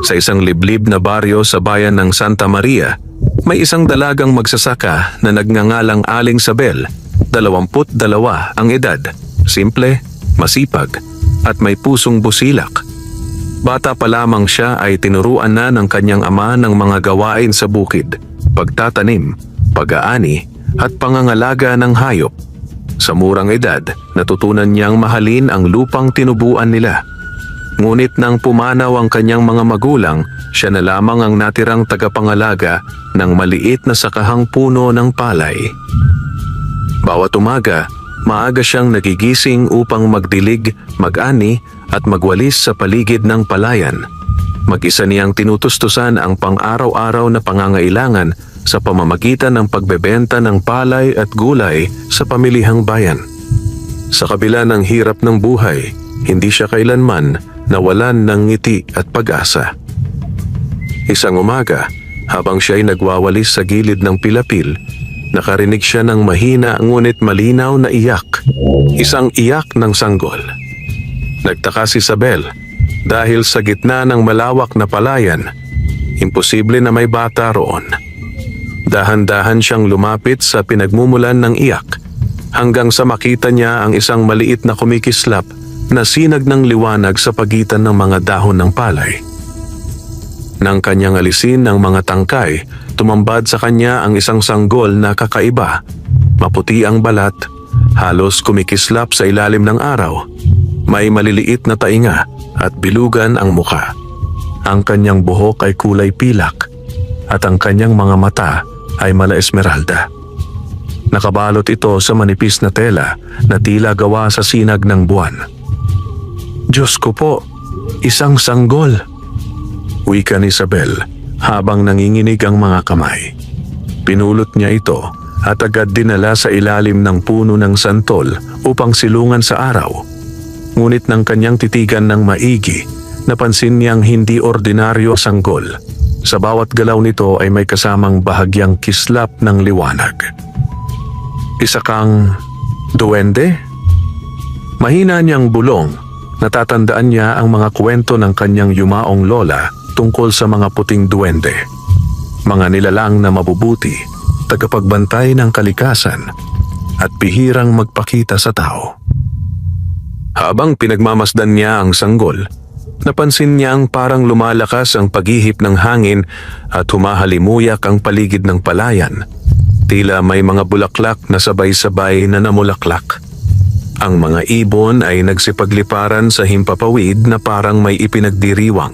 Sa isang liblib na baryo sa bayan ng Santa Maria, may isang dalagang magsasaka na nagngangalang Aling Sabel, 22 ang edad, simple, masipag, at may pusong busilak. Bata pa lamang siya ay tinuruan na ng kanyang ama ng mga gawain sa bukid, pagtatanim, pag-aani, at pangangalaga ng hayop. Sa murang edad, natutunan niyang mahalin ang lupang tinubuan nila. Ngunit nang pumanaw ang kanyang mga magulang, siya na lamang ang natirang tagapangalaga ng maliit na sakahang puno ng palay. Bawat umaga, maaga siyang nagigising upang magdilig, mag-ani at magwalis sa paligid ng palayan. Mag-isa niyang tinutustusan ang pang-araw-araw na pangangailangan sa pamamagitan ng pagbebenta ng palay at gulay sa pamilihang bayan. Sa kabila ng hirap ng buhay, hindi siya kailanman nawalan ng ngiti at pag-asa. Isang umaga, habang siya ay nagwawalis sa gilid ng pilapil, nakarinig siya ng mahina ngunit malinaw na iyak. Isang iyak ng sanggol. Nagtaka si Sabel dahil sa gitna ng malawak na palayan, imposible na may bata roon. Dahan-dahan siyang lumapit sa pinagmumulan ng iyak hanggang sa makita niya ang isang maliit na kumikislap na sinag ng liwanag sa pagitan ng mga dahon ng palay. Nang kanyang alisin ng mga tangkay, tumambad sa kanya ang isang sanggol na kakaiba. Maputi ang balat, halos kumikislap sa ilalim ng araw. May maliliit na tainga at bilugan ang muka. Ang kanyang buhok ay kulay pilak at ang kanyang mga mata ay mala esmeralda. Nakabalot ito sa manipis na tela na tila gawa sa sinag ng buwan. Diyos ko po, isang sanggol, wika ni Sabel habang nanginginig ang mga kamay. Pinulot niya ito at agad dinala sa ilalim ng puno ng santol upang silungan sa araw. Ngunit nang kanyang titigan ng maigi, napansin niyang hindi ordinaryo sanggol. Sa bawat galaw nito ay may kasamang bahagyang kislap ng liwanag. Isa kang duwende? Mahina niyang bulong. Natatandaan niya ang mga kwento ng kanyang yumaong lola tungkol sa mga puting duwende. Mga nilalang na mabubuti, tagapagbantay ng kalikasan, at bihirang magpakita sa tao. Habang pinagmamasdan niya ang sanggol, napansin niyang parang lumalakas ang paghihip ng hangin at humahalimuyak ang paligid ng palayan. Tila may mga bulaklak na sabay-sabay na namulaklak. Ang mga ibon ay nagsipagliparan sa himpapawid na parang may ipinagdiriwang.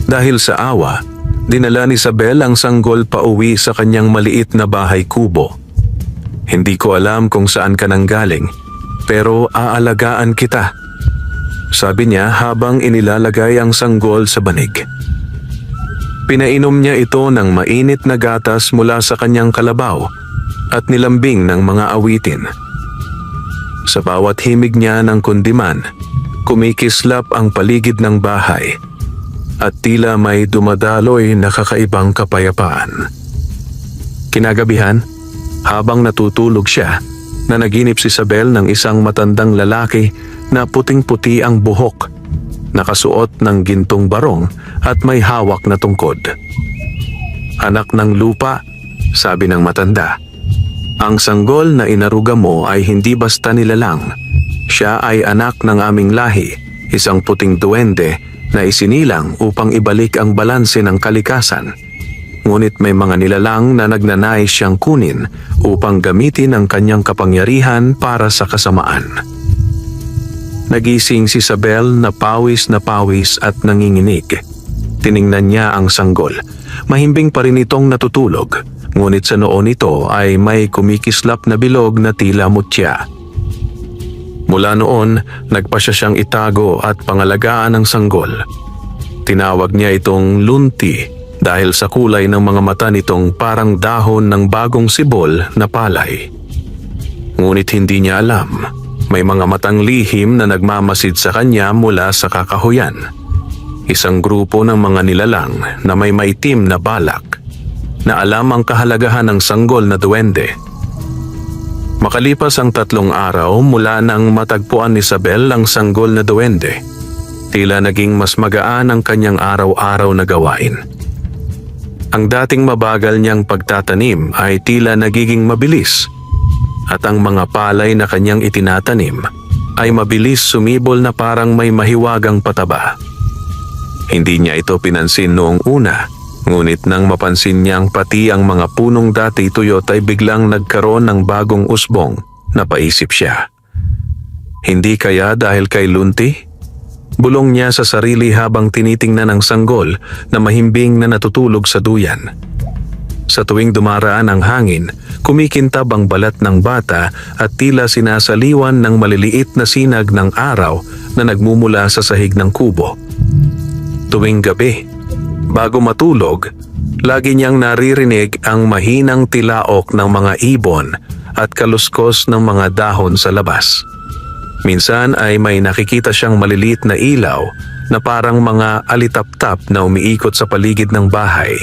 Dahil sa awa, dinala ni Sabel ang sanggol pauwi sa kanyang maliit na bahay kubo. Hindi ko alam kung saan ka nanggaling, pero aalagaan kita, sabi niya habang inilalagay ang sanggol sa banig. Pinainom niya ito ng mainit na gatas mula sa kanyang kalabaw at nilambing ng mga awitin. Sa bawat himig niya ng kundiman, kumikislap ang paligid ng bahay at tila may dumadaloy na kakaibang kapayapaan. Kinagabihan, habang natutulog siya, nanaginip si Sabel ng isang matandang lalaki na puting-puti ang buhok, nakasuot ng gintong barong at may hawak na tungkod. Anak ng lupa, sabi ng matanda. Ang sanggol na inaruga mo ay hindi basta nilalang. Siya ay anak ng aming lahi, isang puting duwende na isinilang upang ibalik ang balanse ng kalikasan. Ngunit may mga nilalang na nagnanais siyang kunin upang gamitin ang kanyang kapangyarihan para sa kasamaan. Nagising si Sabel na pawis at nanginginig. Tiningnan niya ang sanggol. Mahimbing pa rin itong natutulog. Ngunit sa noo nito ay may kumikislap na bilog na tila mutya. Mula noon, nagpasya siyang itago at pangalagaan ng sanggol. Tinawag niya itong Lunti dahil sa kulay ng mga mata nitong parang dahon ng bagong sibol na palay. Ngunit hindi niya alam, may mga matang lihim na nagmamasid sa kanya mula sa kakahuyan. Isang grupo ng mga nilalang na may maitim na balak na alam ang kahalagahan ng sanggol na duwende. Makalipas ang 3 araw mula nang matagpuan ni Sabel ang sanggol na duwende, Tila naging mas magaan ang kanyang araw-araw na gawain. Ang dating mabagal niyang pagtatanim ay tila nagiging mabilis at ang mga palay na kanyang itinatanim ay mabilis sumibol na parang may mahiwagang pataba. Hindi niya ito pinansin noong una, ngunit nang mapansin niyang pati ang mga punong dati tuyot ay biglang nagkaroon ng bagong usbong, napaisip siya. Hindi kaya dahil kay Lunti? Bulong niya sa sarili habang tinitingnan ang sanggol na mahimbing na natutulog sa duyan. Sa tuwing dumaraan ang hangin, kumikintab ang balat ng bata at tila sinasaliwan ng maliliit na sinag ng araw na nagmumula sa sahig ng kubo. Tuwing gabi, bago matulog, lagi niyang naririnig ang mahinang tilaok ng mga ibon at kaluskos ng mga dahon sa labas. Minsan ay may nakikita siyang maliliit na ilaw na parang mga alitap-tap na umiikot sa paligid ng bahay.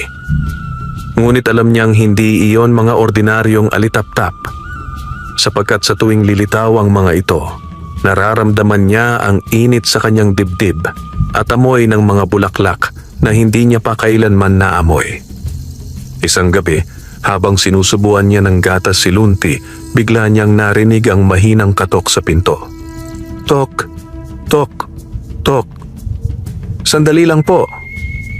Ngunit alam niyang hindi iyon mga ordinaryong alitap-tap, sapagkat sa tuwing lilitaw ang mga ito, nararamdaman niya ang init sa kanyang dibdib at amoy ng mga bulaklak na hindi niya pa kailanman naamoy. Isang gabi, habang sinusubuan niya ng gatas si Lunti, bigla niyang narinig ang mahinang katok sa pinto. Tok, tok, tok. Sandali lang po,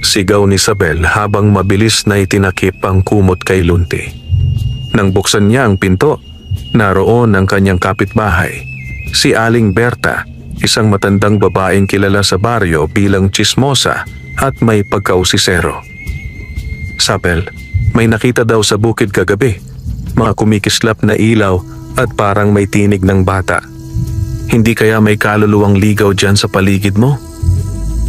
sigaw ni Isabel habang mabilis na itinakip ang kumot kay Lunti. Nang buksan niya ang pinto, naroon ang kanyang kapitbahay, si Aling Berta, isang matandang babaeng kilala sa baryo bilang tsismosa at may pagkausisero. Isabel, may nakita daw sa bukid kagabi, mga kumikislap na ilaw at parang may tinig ng bata. Hindi kaya may kaluluwang ligaw dyan sa paligid mo?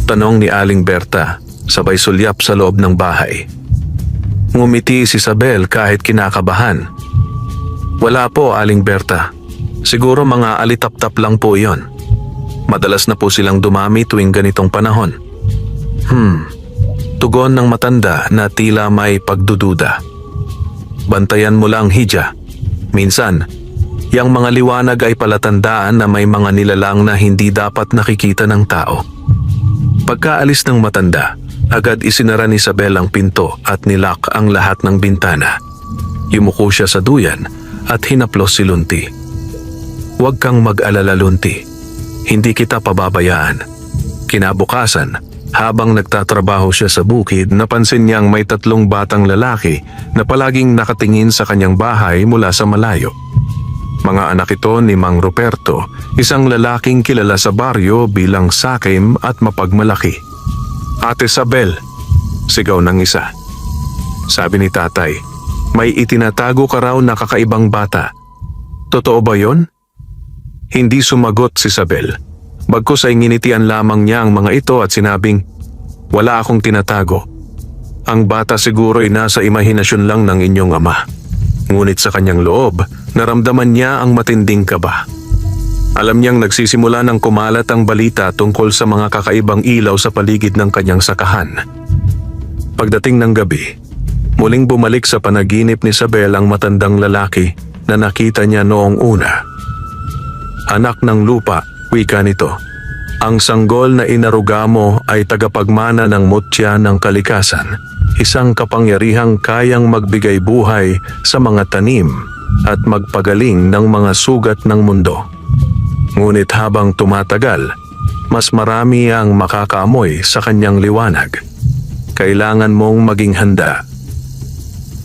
Tanong ni Aling Berta, sabay sulyap sa loob ng bahay. Ngumiti si Isabel kahit kinakabahan. Wala po, Aling Berta. Siguro mga alitap-tap lang po iyon. Madalas na po silang dumami tuwing ganitong panahon. Tugon ng matanda na tila may pagdududa. Bantayan mo lang, Hija. Minsan, yang mga liwanag ay palatandaan na may mga nilalang na hindi dapat nakikita ng tao. Pagkaalis ng matanda, agad isinara ni Isabel ang pinto at nilak ang lahat ng bintana. Yumuko siya sa duyan at hinaplos si Lunti. Huwag kang mag-alala, Lunti. Hindi kita pababayaan. Kinabukasan, habang nagtatrabaho siya sa bukid, napansin niyang may 3 batang lalaki na palaging nakatingin sa kanyang bahay mula sa malayo. Mga anak ito ni Mang Ruperto, isang lalaking kilala sa baryo bilang sakim at mapagmalaki. Ate Isabel, sigaw ng isa. Sabi ni tatay, may itinatago ka raw na kakaibang bata. Totoo ba yon? Hindi sumagot si Isabel. Bagkus ay nginitian lamang niya ang mga ito at sinabing, wala akong tinatago. Ang bata siguro ay nasa imahinasyon lang ng inyong ama. Ngunit sa kanyang loob, naramdaman niya ang matinding kaba. Alam niyang nagsisimula ng kumalat ang balita tungkol sa mga kakaibang ilaw sa paligid ng kanyang sakahan. Pagdating ng gabi, muling bumalik sa panaginip ni Isabel ang matandang lalaki na nakita niya noong una. Anak ng lupa, wika nito. Ang sanggol na inaruga mo ay tagapagmana ng mutya ng kalikasan. Isang kapangyarihang kayang magbigay buhay sa mga tanim at magpagaling ng mga sugat ng mundo. Ngunit habang tumatagal, mas marami ang makakaamoy sa kanyang liwanag. Kailangan mong maging handa.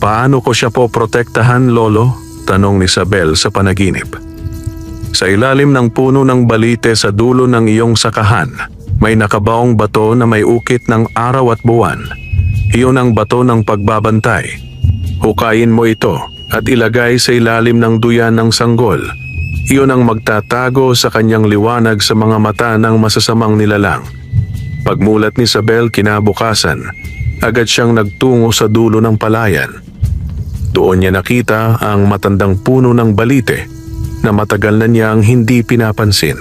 Paano ko siya po protektahan, Lolo? Tanong ni Isabel sa panaginip. Sa ilalim ng puno ng balite sa dulo ng iyong sakahan, may nakabaong bato na may ukit ng araw at buwan. Iyon ang bato ng pagbabantay. Hukayin mo ito at ilagay sa ilalim ng duyan ng sanggol. Iyon ang magtatago sa kanyang liwanag sa mga mata ng masasamang nilalang. Pagmulat ni Isabel kinabukasan, agad siyang nagtungo sa dulo ng palayan. Doon niya nakita ang matandang puno ng balite na matagal na niyang hindi pinapansin.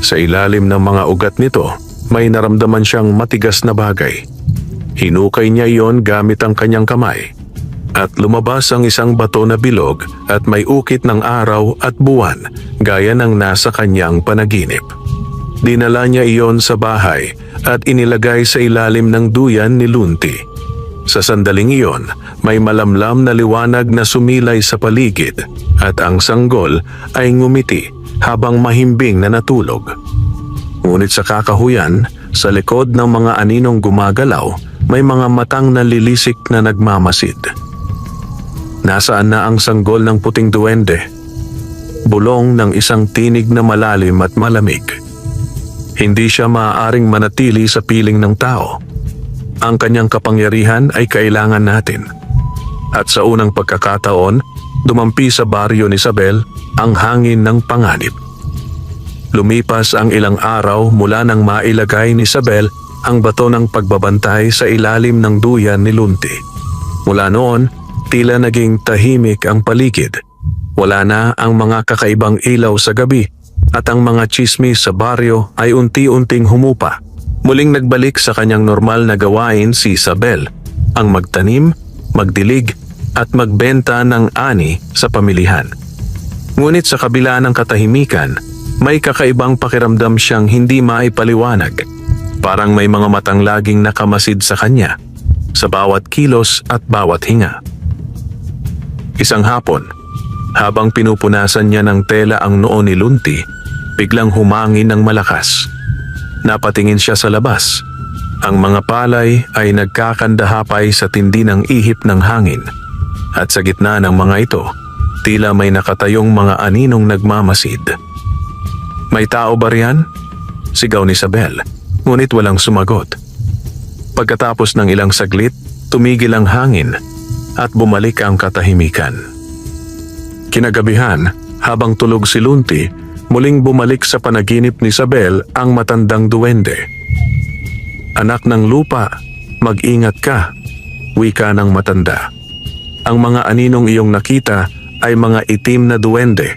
Sa ilalim ng mga ugat nito, may naramdaman siyang matigas na bagay. Hinukay niya iyon gamit ang kanyang kamay at lumabas ang isang bato na bilog at may ukit ng araw at buwan gaya ng nasa kanyang panaginip. Dinala niya iyon sa bahay at inilagay sa ilalim ng duyan ni Lunti. Sa sandaling iyon, may malamlam na liwanag na sumilay sa paligid at ang sanggol ay ngumiti habang mahimbing na natulog. Ngunit sa kakahuyan, sa likod ng mga aninong gumagalaw, may mga matang nalilisik na nagmamasid. Nasaan na ang sanggol ng puting duwende? Bulong ng isang tinig na malalim at malamig. Hindi siya maaaring manatili sa piling ng tao. Ang kanyang kapangyarihan ay kailangan natin. At sa unang pagkakataon, dumampi sa baryo ni Isabel ang hangin ng panganib. Lumipas ang ilang araw mula nang mailagay ni Isabel ang bato ng pagbabantay sa ilalim ng duyan ni Lunti. Mula noon, tila naging tahimik ang paligid. Wala na ang mga kakaibang ilaw sa gabi at ang mga tsismis sa baryo ay unti-unting humupa. Muling nagbalik sa kanyang normal na gawain si Isabel, ang magtanim, magdilig at magbenta ng ani sa pamilihan. Ngunit sa kabila ng katahimikan, may kakaibang pakiramdam siyang hindi maipaliwanag. Parang may mga matang laging nakamasid sa kanya, sa bawat kilos at bawat hinga. Isang hapon, habang pinupunasan niya ng tela ang noo ni Lunti, biglang humangin ng malakas. Napatingin siya sa labas. Ang mga palay ay nagkakandahapay sa tindi ng ihip ng hangin. At sa gitna ng mga ito, tila may nakatayong mga aninong nagmamasid. "May tao ba riyan?" sigaw ni Isabel, ngunit walang sumagot. Pagkatapos ng ilang saglit, tumigil ang hangin at bumalik ang katahimikan. Kinagabihan, habang tulog si Lunti, muling bumalik sa panaginip ni Isabel ang matandang duwende. "Anak ng lupa, mag-ingat ka," wika ng matanda. "Ang mga aninong iyong nakita ay mga itim na duwende,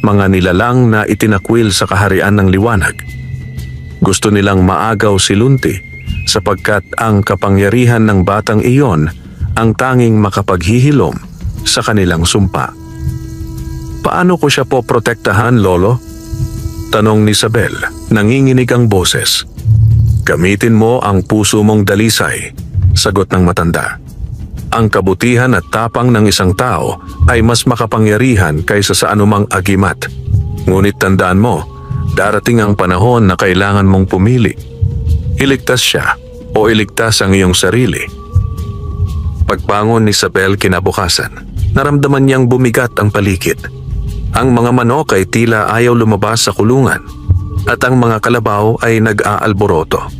mga nilalang na itinakwil sa kaharian ng liwanag. Gusto nilang maagaw si Lunti sapagkat ang kapangyarihan ng batang iyon ang tanging makapaghihilom sa kanilang sumpa." "Paano ko siya poprotektahan, Lolo?" tanong ni Isabel, nanginginig ang boses. "Gamitin mo ang puso mong dalisay," sagot ng matanda. "Ang kabutihan at tapang ng isang tao ay mas makapangyarihan kaysa sa anumang agimat. Ngunit tandaan mo, darating ang panahon na kailangan mong pumili. Iligtas siya o iligtas ang iyong sarili." Pagbangon ni Isabel kinabukasan, naramdaman niyang bumigat ang paligid. Ang mga manok ay tila ayaw lumabas sa kulungan at ang mga kalabaw ay nag-aalboroto.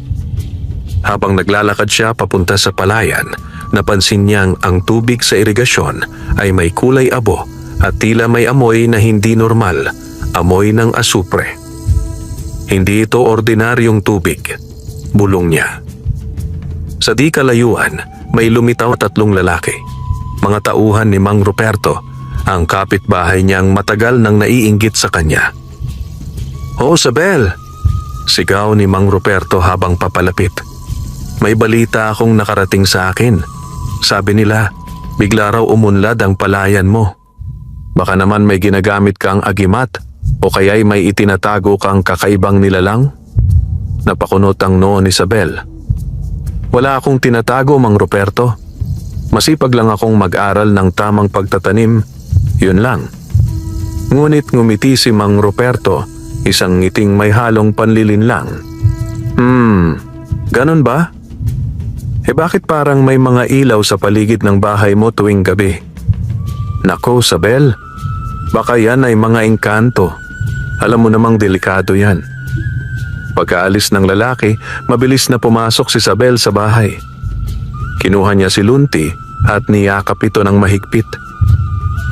Habang naglalakad siya papunta sa palayan, napansin niyang ang tubig sa irigasyon ay may kulay abo at tila may amoy na hindi normal, amoy ng asupre. "Hindi ito ordinaryong tubig," bulong niya. Sa di kalayuan, may lumitaw 3 lalaki, mga tauhan ni Mang Ruperto, ang kapitbahay niyang matagal nang naiinggit sa kanya. "Oh, Isabel!" sigaw ni Mang Ruperto habang papalapit. "May balita akong nakarating sa akin. Sabi nila, bigla raw umunlad ang palayan mo. Baka naman may ginagamit kang agimat o kaya'y may itinatago kang kakaibang nilalang?" Napakunot ang noo ni Isabel. "Wala akong tinatago, Mang Ruperto. Masipag lang akong mag-aral ng tamang pagtatanim. Yun lang." Ngunit ngumiti si Mang Ruperto, isang ngiting may halong panlilinlang. Ganun ba? Bakit parang may mga ilaw sa paligid ng bahay mo tuwing gabi?" "Nako, Isabel, baka yan ay mga engkanto. Alam mo namang delikado yan." Pagkaalis ng lalaki, mabilis na pumasok si Isabel sa bahay. Kinuha niya si Lunti at niyakap ito ng mahigpit.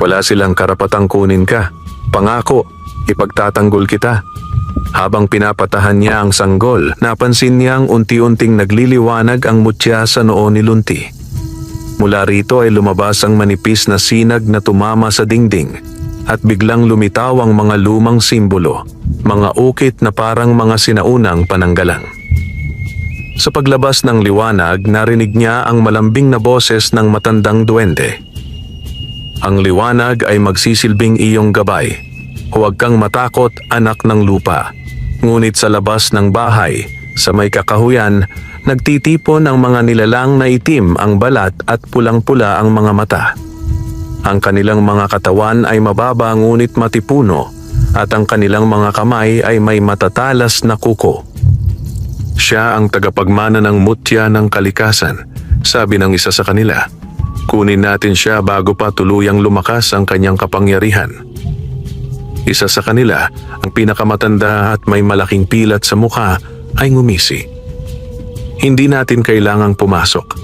"Wala silang karapatang kunin ka. Pangako, ipagtatanggol kita." Habang pinapatahan niya ang sanggol, napansin niyang unti-unting nagliliwanag ang mutya sa noo ni Lunti. Mula rito ay lumabas ang manipis na sinag na tumama sa dingding at biglang lumitaw ang mga lumang simbolo, mga ukit na parang mga sinaunang pananggalang. Sa paglabas ng liwanag, narinig niya ang malambing na boses ng matandang duwende. "Ang liwanag ay magsisilbing iyong gabay. Huwag kang matakot, anak ng lupa. Ngunit sa labas ng bahay, sa may kakahuyan, nagtitipon ang mga nilalang na itim ang balat at pulang-pula ang mga mata. Ang kanilang mga katawan ay mababa ngunit matipuno at ang kanilang mga kamay ay may matatalas na kuko. Siya ang tagapagmana ng mutya ng kalikasan, sabi ng isa sa kanila. Kunin natin siya bago pa tuluyang lumakas ang kanyang kapangyarihan. Isa sa kanila, ang pinakamatanda at may malaking pilat sa mukha, ay ngumisi. Hindi natin kailangang pumasok.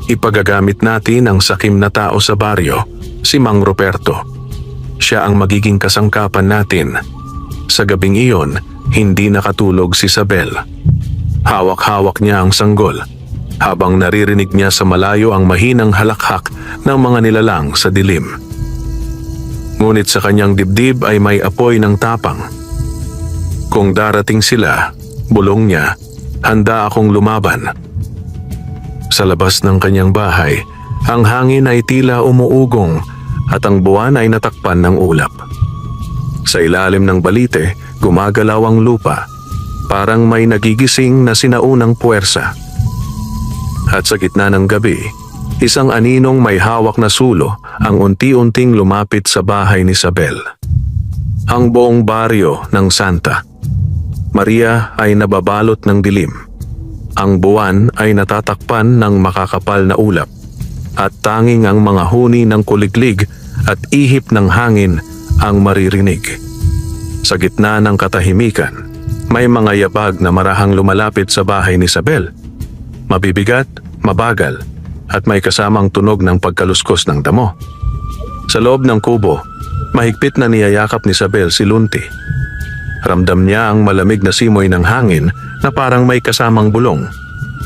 Ipagagamit natin ang sakim na tao sa baryo, si Mang Ruperto. Siya ang magiging kasangkapan natin. Sa gabing iyon, hindi nakatulog si Isabel. Hawak-hawak niya ang sanggol, habang naririnig niya sa malayo ang mahinang halakhak ng mga nilalang sa dilim. Ngunit sa kanyang dibdib ay may apoy ng tapang. Kung darating sila, bulong niya, handa akong lumaban. Sa labas ng kanyang bahay, ang hangin ay tila umuugong at ang buwan ay natakpan ng ulap. Sa ilalim ng balite, gumagalaw ang lupa, parang may nagigising na sinaunang puwersa. At sa gitna ng gabi, isang aninong may hawak na sulo ang unti-unting lumapit sa bahay ni Isabel. Ang buong baryo ng Santa Maria ay nababalot ng dilim. Ang buwan ay natatakpan ng makakapal na ulap at tanging ang mga huni ng kuliglig at ihip ng hangin ang maririnig. Sa gitna ng katahimikan, may mga yabag na marahang lumalapit sa bahay ni Isabel. Mabibigat, mabagal, at may kasamang tunog ng pagkaluskos ng damo. Sa loob ng kubo, mahigpit na niyayakap ni Isabel si Lunti. Ramdam niya ang malamig na simoy ng hangin na parang may kasamang bulong.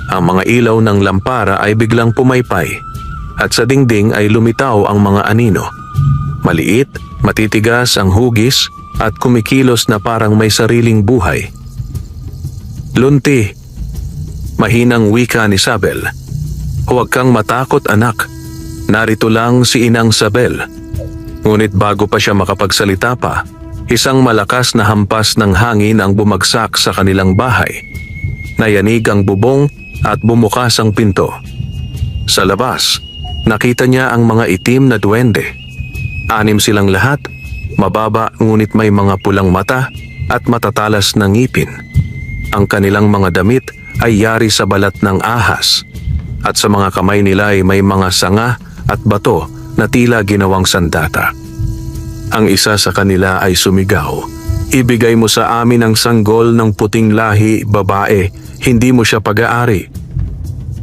Ang mga ilaw ng lampara ay biglang pumaypay at sa dingding ay lumitaw ang mga anino. Maliit, matitigas ang hugis at kumikilos na parang may sariling buhay. Lunti, mahinang wika ni Isabel. Huwag kang matakot anak, narito lang si Inang Isabel. Ngunit bago pa siya makapagsalita pa, isang malakas na hampas ng hangin ang bumagsak sa kanilang bahay. Nayanig ang bubong at bumukas ang pinto. Sa labas, nakita niya ang mga itim na duwende. 6 silang lahat, mababa ngunit may mga pulang mata at matatalas na ngipin. Ang kanilang mga damit ay yari sa balat ng ahas at sa mga kamay nila ay may mga sanga at bato na tila ginawang sandata. Ang isa sa kanila ay sumigaw, "Ibigay mo sa amin ang sanggol ng puting lahi, babae, hindi mo siya pag-aari."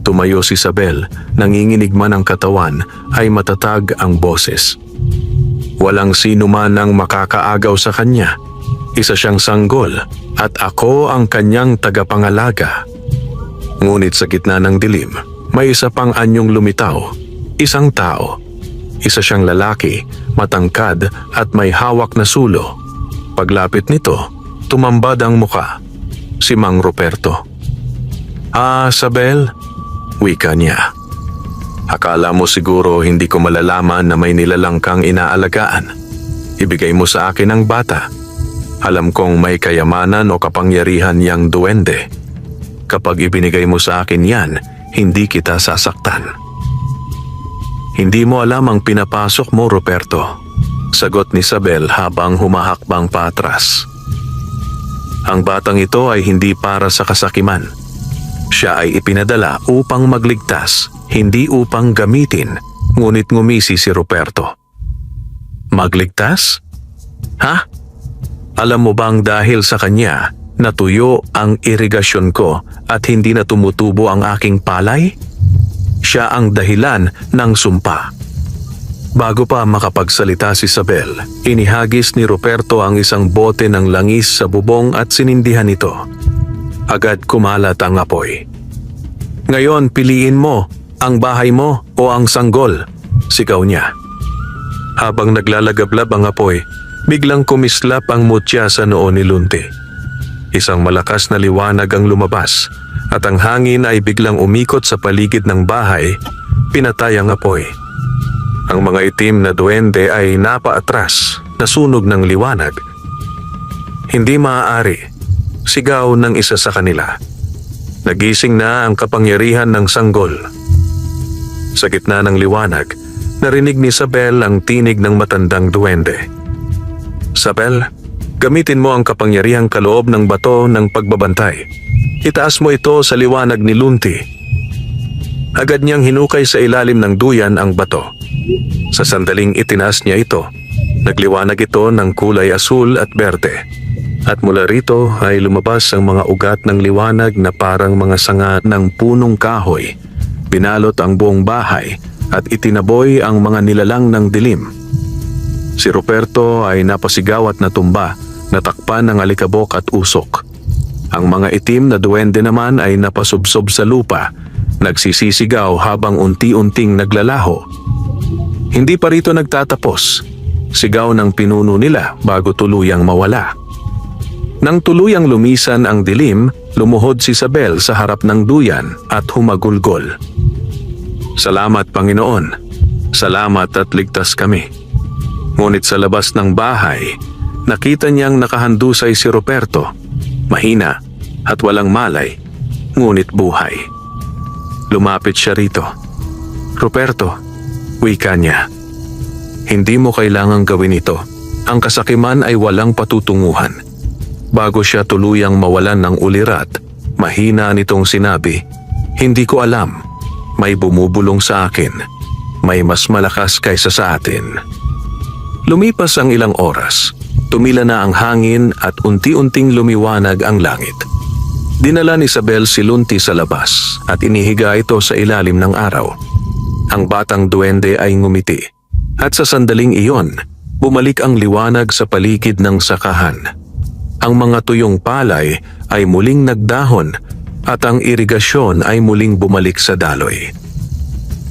Tumayo si Isabel, nanginginig man ang katawan, ay matatag ang boses. Walang sino man ang makakaagaw sa kanya. Isa siyang sanggol at ako ang kanyang tagapangalaga. Ngunit sa gitna ng dilim, may isa pang anyong lumitaw, isang tao. Isa siyang lalaki, matangkad at may hawak na sulo. Paglapit nito, tumambad ang muka, si Mang Ruperto. "Ah, Isabel," wika niya. "Akala mo siguro hindi ko malalaman na may nilalang kang inaalagaan. Ibigay mo sa akin ang bata. Alam kong may kayamanan o kapangyarihan yang duwende. Kapag ibinigay mo sa akin yan, hindi kita sasaktan." "Hindi mo alam ang pinapasok mo, Ruperto," sagot ni Isabel habang humahakbang patras. "Ang batang ito ay hindi para sa kasakiman. Siya ay ipinadala upang magligtas, hindi upang gamitin," ngunit ngumisi si Ruperto. "Magligtas? Ha? Alam mo bang dahil sa kanya, natuyo ang irigasyon ko at hindi na tumutubo ang aking palay? Siya ang dahilan ng sumpa." Bago pa makapagsalita si Isabel, inihagis ni Ruperto ang isang bote ng langis sa bubong at sinindihan ito. Agad kumalat ang apoy. "Ngayon piliin mo, ang bahay mo o ang sanggol," sigaw niya. Habang naglalagablab ang apoy, biglang kumislap ang mutya sa noo ni Lunti. Isang malakas na liwanag ang lumabas at ang hangin ay biglang umikot sa paligid ng bahay, pinatay ang apoy. Ang mga itim na duwende ay napaatras, nasunog ng liwanag. "Hindi maaari," Sigaw ng isa sa kanila. Nagising na ang kapangyarihan ng sanggol. Sa gitna ng liwanag, narinig ni Isabel ang tinig ng matandang duwende. Isabel, gamitin mo ang kapangyarihang kaloob ng bato ng pagbabantay. Itaas mo ito sa liwanag ni Lunti. Agad niyang hinukay sa ilalim ng duyan ang bato. Sa sandaling itinaas niya ito, nagliwanag ito ng kulay asul at berde. At mula rito ay lumabas ang mga ugat ng liwanag na parang mga sanga ng punong kahoy. Binalot ang buong bahay at itinaboy ang mga nilalang ng dilim. Si Ruperto ay napasigaw at natumba, natakpan ng alikabok at usok. Ang mga itim na duwende naman ay napasubsob sa lupa, nagsisisigaw habang unti-unting naglalaho. Hindi pa rito nagtatapos. Sigaw ng pinuno nila bago tuluyang mawala. Nang tuluyang lumisan ang dilim, lumuhod si Isabel sa harap ng duyan at humagulgol. Salamat, Panginoon. Salamat at ligtas kami. Ngunit sa labas ng bahay, nakita niyang nakahandusay si Ruperto. Mahina at walang malay, ngunit buhay. Lumapit siya rito. Ruperto, wika niya. Hindi mo kailangang gawin ito. Ang kasakiman ay walang patutunguhan. Bago siya tuluyang mawalan ng ulirat, mahina nitong sinabi, "Hindi ko alam. May bumubulong sa akin. May mas malakas kaysa sa atin." Lumipas ang ilang oras. Tumila na ang hangin at unti-unting lumiwanag ang langit. Dinala ni Isabel si Lunti sa labas at inihiga ito sa ilalim ng araw. Ang batang duwende ay ngumiti. At sa sandaling iyon, bumalik ang liwanag sa paligid ng sakahan. Ang mga tuyong palay ay muling nagdahon at ang irigasyon ay muling bumalik sa daloy.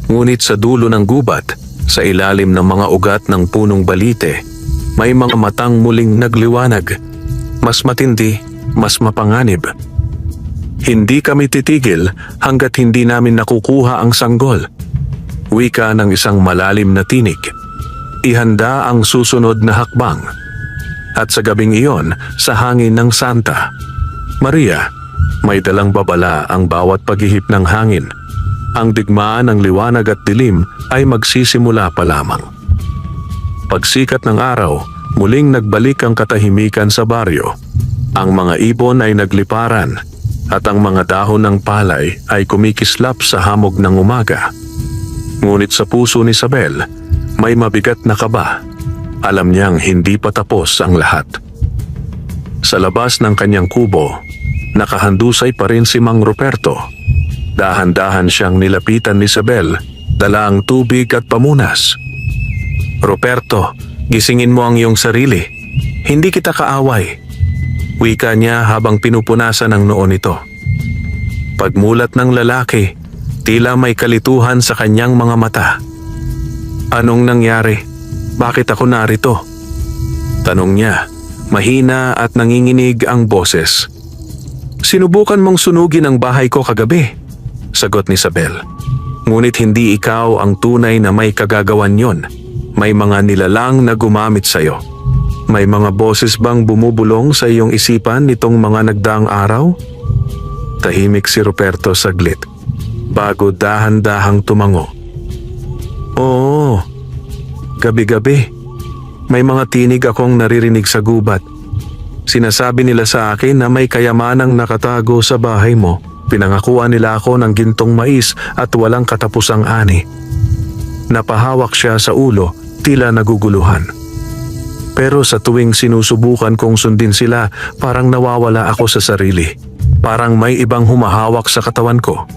Ngunit sa dulo ng gubat, sa ilalim ng mga ugat ng punong balite, may mga matang muling nagliwanag. Mas matindi, mas mapanganib. Hindi kami titigil hanggat hindi namin nakukuha ang sanggol. Wika ng isang malalim na tinig. Ihanda ang susunod na hakbang. At sa gabing iyon, sa hangin ng Santa Maria, may dalang babala ang bawat paghihip ng hangin. Ang digmaan ng liwanag at dilim ay magsisimula pa lamang. Pagsikat ng araw, muling nagbalik ang katahimikan sa baryo. Ang mga ibon ay nagliparan at ang mga dahon ng palay ay kumikislap sa hamog ng umaga. Ngunit sa puso ni Isabel, may mabigat na kaba. Alam niyang hindi pa tapos ang lahat. Sa labas ng kanyang kubo, nakahandusay pa rin si Mang Ruperto. Dahan-dahan siyang nilapitan ni Isabel, dala ang tubig at pamunas. "Ruperto, gisingin mo ang iyong sarili. Hindi kita kaaway." Wika niya habang pinupunasan ang noo nito. Pagmulat ng lalaki, tila may kalituhan sa kanyang mga mata. "Anong nangyari? Bakit ako narito?" tanong niya. Mahina at nanginginig ang boses. "Sinubukan mong sunugin ang bahay ko kagabi," sagot ni Isabel. "Ngunit hindi ikaw ang tunay na may kagagawan yon. May mga nilalang na gumamit sa'yo. May mga boses bang bumubulong sa iyong isipan nitong mga nagdaang araw?" Tahimik si Ruperto saglit, bago dahan-dahang tumango. "Oo. Gabi-gabi, may mga tinig akong naririnig sa gubat. Sinasabi nila sa akin na may kayamanang nakatago sa bahay mo. Pinangakuan nila ako ng gintong mais at walang katapusang ani." Napahawak siya sa ulo, tila naguguluhan. "Pero sa tuwing sinusubukan kong sundin sila, parang nawawala ako sa sarili. Parang may ibang humahawak sa katawan ko."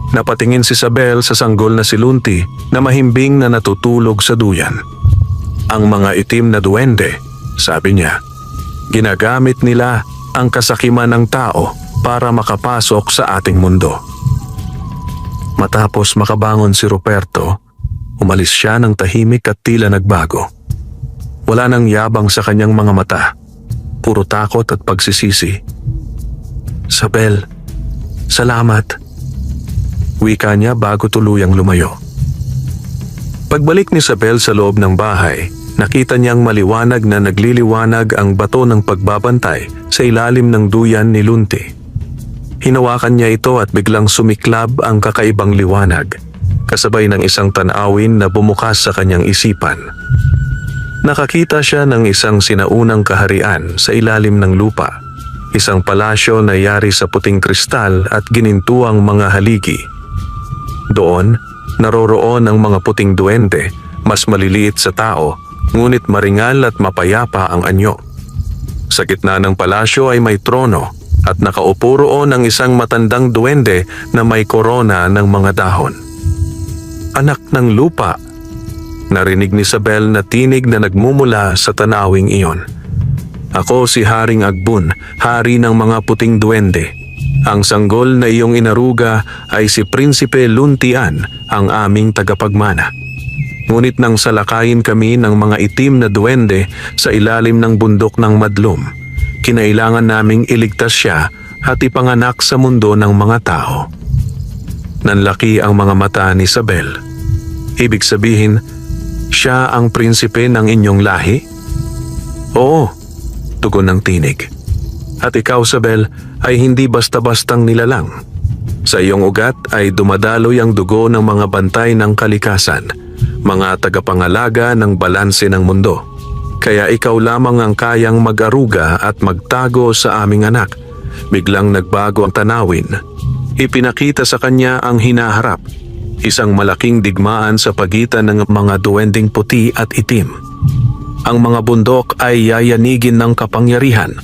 Napatingin si Isabel sa sanggol na si Lunti na mahimbing na natutulog sa duyan. "Ang mga itim na duwende," sabi niya, "ginagamit nila ang kasakiman ng tao para makapasok sa ating mundo." Matapos makabangon si Ruperto, umalis siya ng tahimik at tila nagbago. Wala nang yabang sa kanyang mga mata, puro takot at pagsisisi. "Isabel, salamat," wika niya bago tuluyang lumayo. Pagbalik ni Isabel sa loob ng bahay, nakita niyang maliwanag na nagliliwanag ang bato ng pagbabantay sa sa ilalim ng duyan ni Lunti. Hinawakan niya ito at biglang sumiklab ang kakaibang liwanag, kasabay ng isang tanawin na bumukas sa kanyang isipan. Nakakita siya ng isang sinaunang kaharian sa ilalim ng lupa, isang palasyo na yari sa puting kristal at ginintuang mga haligi. Doon, naroroon ang mga puting duwende, mas maliliit sa tao, ngunit maringal at mapayapa ang anyo. Sa gitna ng palasyo ay may trono at nakaupo roon ang isang matandang duwende na may korona ng mga dahon. Anak ng lupa, narinig ni Isabel na tinig na nagmumula sa tanawing iyon. Ako si Haring Agbun, hari ng mga puting duwende. Ang sanggol na iyong inaruga ay si Prinsipe Luntian, ang aming tagapagmana. Ngunit nang salakayin kami ng mga itim na duwende sa ilalim ng bundok ng Madlum, kinailangan naming iligtas siya at ipanganak sa mundo ng mga tao. Nanlaki ang mga mata ni Isabel. Ibig sabihin, siya ang prinsipe ng inyong lahi? Oo, tugon ng tinig. At ikaw, Isabel, ay hindi basta-bastang nilalang. Sa iyong ugat ay dumadaloy ang dugo ng mga bantay ng kalikasan, mga tagapangalaga ng balanse ng mundo. Kaya ikaw lamang ang kayang mag-aruga at magtago sa aming anak. Biglang nagbago ang tanawin. Ipinakita sa kanya ang hinaharap, isang malaking digmaan sa pagitan ng mga duwending puti at itim. Ang mga bundok ay yayanigin ng kapangyarihan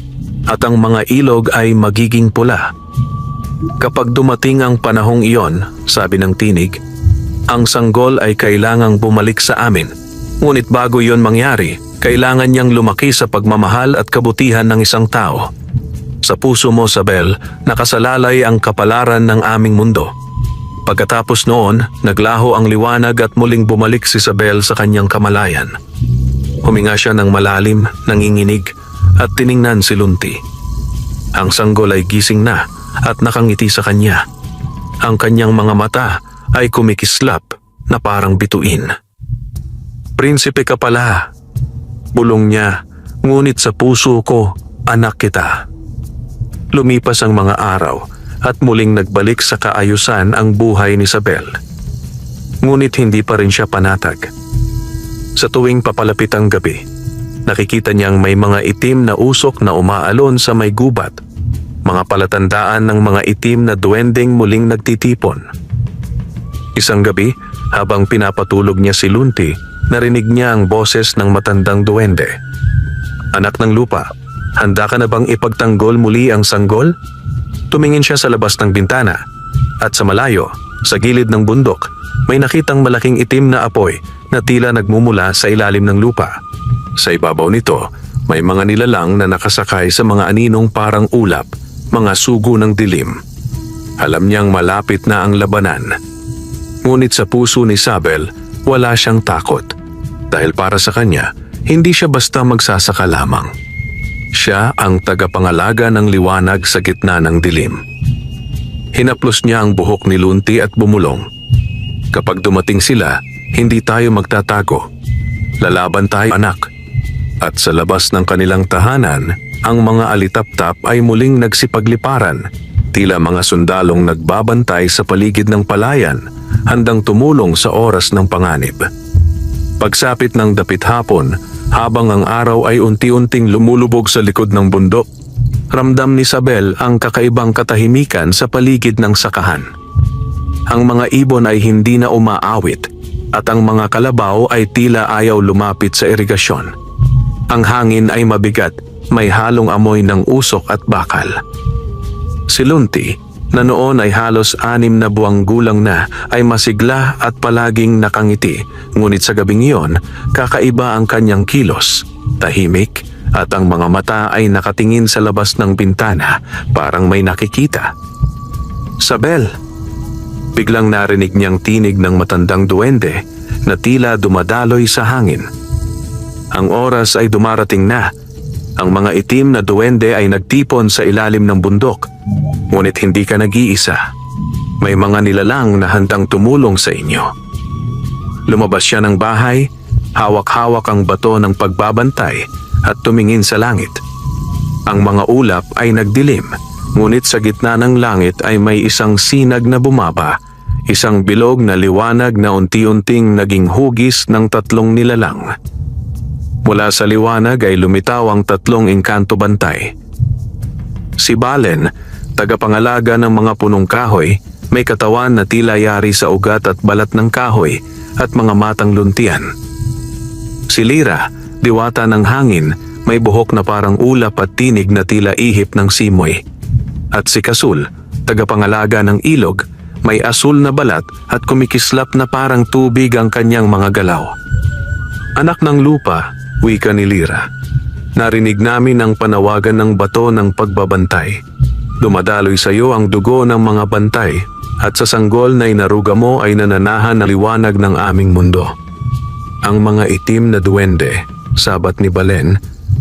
at ang mga ilog ay magiging pula. Kapag dumating ang panahong iyon, sabi ng tinig, ang sanggol ay kailangang bumalik sa amin. Ngunit bago iyon mangyari, kailangan niyang lumaki sa pagmamahal at kabutihan ng isang tao. Sa puso mo, Isabel, nakasalalay ang kapalaran ng aming mundo. Pagkatapos noon, naglaho ang liwanag at muling bumalik si Isabel sa kanyang kamalayan. Huminga siya ng malalim, nanginginig, at tiningnan si Lunti. Ang sanggol ay gising na at nakangiti sa kanya. Ang kanyang mga mata ay kumikislap na parang bituin. Prinsipe ka pala, bulong niya, ngunit sa puso ko, anak kita. Lumipas ang mga araw at muling nagbalik sa kaayusan ang buhay ni Isabel. Ngunit hindi pa rin siya panatag. Sa tuwing papalapit ang gabi, nakikita niyang may mga itim na usok na umaalon sa may gubat, mga palatandaan ng mga itim na duwending muling nagtitipon. Isang gabi, habang pinapatulog niya si Lunti, narinig niya ang boses ng matandang duwende. Anak ng lupa, handa ka na bang ipagtanggol muli ang sanggol? Tumingin siya sa labas ng bintana at sa malayo, sa gilid ng bundok, may nakitang malaking itim na apoy na tila nagmumula sa ilalim ng lupa. Sa ibabaw nito, may mga nilalang na nakasakay sa mga aninong parang ulap, mga sugo ng dilim. Alam niyang malapit na ang labanan. Ngunit sa puso ni Isabel, wala siyang takot. Dahil para sa kanya, hindi siya basta magsasaka lamang. Siya ang tagapangalaga ng liwanag sa gitna ng dilim. Hinaplos niya ang buhok ni Lunti at bumulong. Kapag dumating sila, hindi tayo magtatago. Lalaban tayo, anak. At sa labas ng kanilang tahanan, ang mga alitaptap ay muling nagsipagliparan, tila mga sundalong nagbabantay sa paligid ng palayan, handang tumulong sa oras ng panganib. Pagsapit ng dapit hapon, habang ang araw ay unti-unting lumulubog sa likod ng bundok, ramdam ni Isabel ang kakaibang katahimikan sa paligid ng sakahan. Ang mga ibon ay hindi na umaawit at ang mga kalabaw ay tila ayaw lumapit sa irigasyon. Ang hangin ay mabigat, may halong amoy ng usok at bakal. Si Lunti, na noon ay halos 6 na buwang gulang na, ay masigla at palaging nakangiti. Ngunit sa gabing iyon, kakaiba ang kanyang kilos, tahimik, at ang mga mata ay nakatingin sa labas ng bintana, parang may nakikita. Isabel! Biglang narinig niyang tinig ng matandang duwende na tila dumadaloy sa hangin. Ang oras ay dumarating na. Ang mga itim na duwende ay nagtipon sa ilalim ng bundok. Ngunit hindi ka nag-iisa. May mga nilalang na handang tumulong sa inyo. Lumabas siya ng bahay, hawak-hawak ang bato ng pagbabantay at tumingin sa langit. Ang mga ulap ay nagdilim, ngunit sa gitna ng langit ay may isang sinag na bumaba, isang bilog na liwanag na unti-unting naging hugis ng tatlong nilalang. Mula sa liwanag ay lumitaw ang tatlong engkanto bantay. Si Balen, tagapangalaga ng mga punong kahoy, may katawan na tila yari sa ugat at balat ng kahoy at mga matang luntian. Si Lyra, diwata ng hangin, may buhok na parang ulap at tinig na tila ihip ng simoy. At si Kasul, tagapangalaga ng ilog, may asul na balat at kumikislap na parang tubig ang kanyang mga galaw. Anak ng lupa, wika ni Lyra. Narinig namin ang panawagan ng bato ng pagbabantay. Dumadaloy sa iyo ang dugo ng mga bantay at sa sanggol na inaruga mo ay nananahan na liwanag ng aming mundo. Ang mga itim na duwende, sabat ni Balen,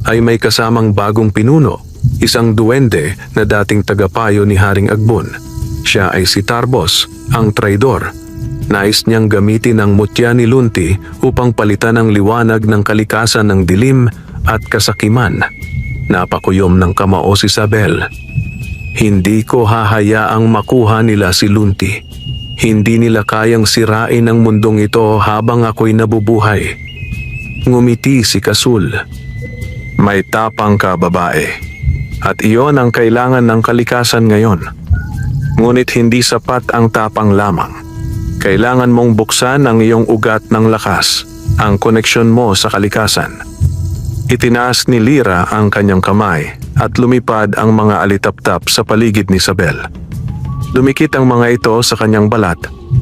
ay may kasamang bagong pinuno, isang duwende na dating tagapayo ni Haring Agbon. Siya ay si Tarbos, ang traidor. Nais niyang gamitin ang mutya ni Lunti upang palitan ang liwanag ng kalikasan ng dilim at kasakiman. Napakuyom ng kamao si Sabel. Hindi ko hahayaang makuha nila si Lunti. Hindi nila kayang sirain ang mundong ito habang ako'y nabubuhay. Ngumiti si Kasul. May tapang ka, babae. At iyon ang kailangan ng kalikasan ngayon. Ngunit hindi sapat ang tapang lamang. Kailangan mong buksan ang iyong ugat ng lakas, ang koneksyon mo sa kalikasan. Itinaas ni Lyra ang kanyang kamay at lumipad ang mga alitaptap sa paligid ni Sabel. Dumikit ang mga ito sa kanyang balat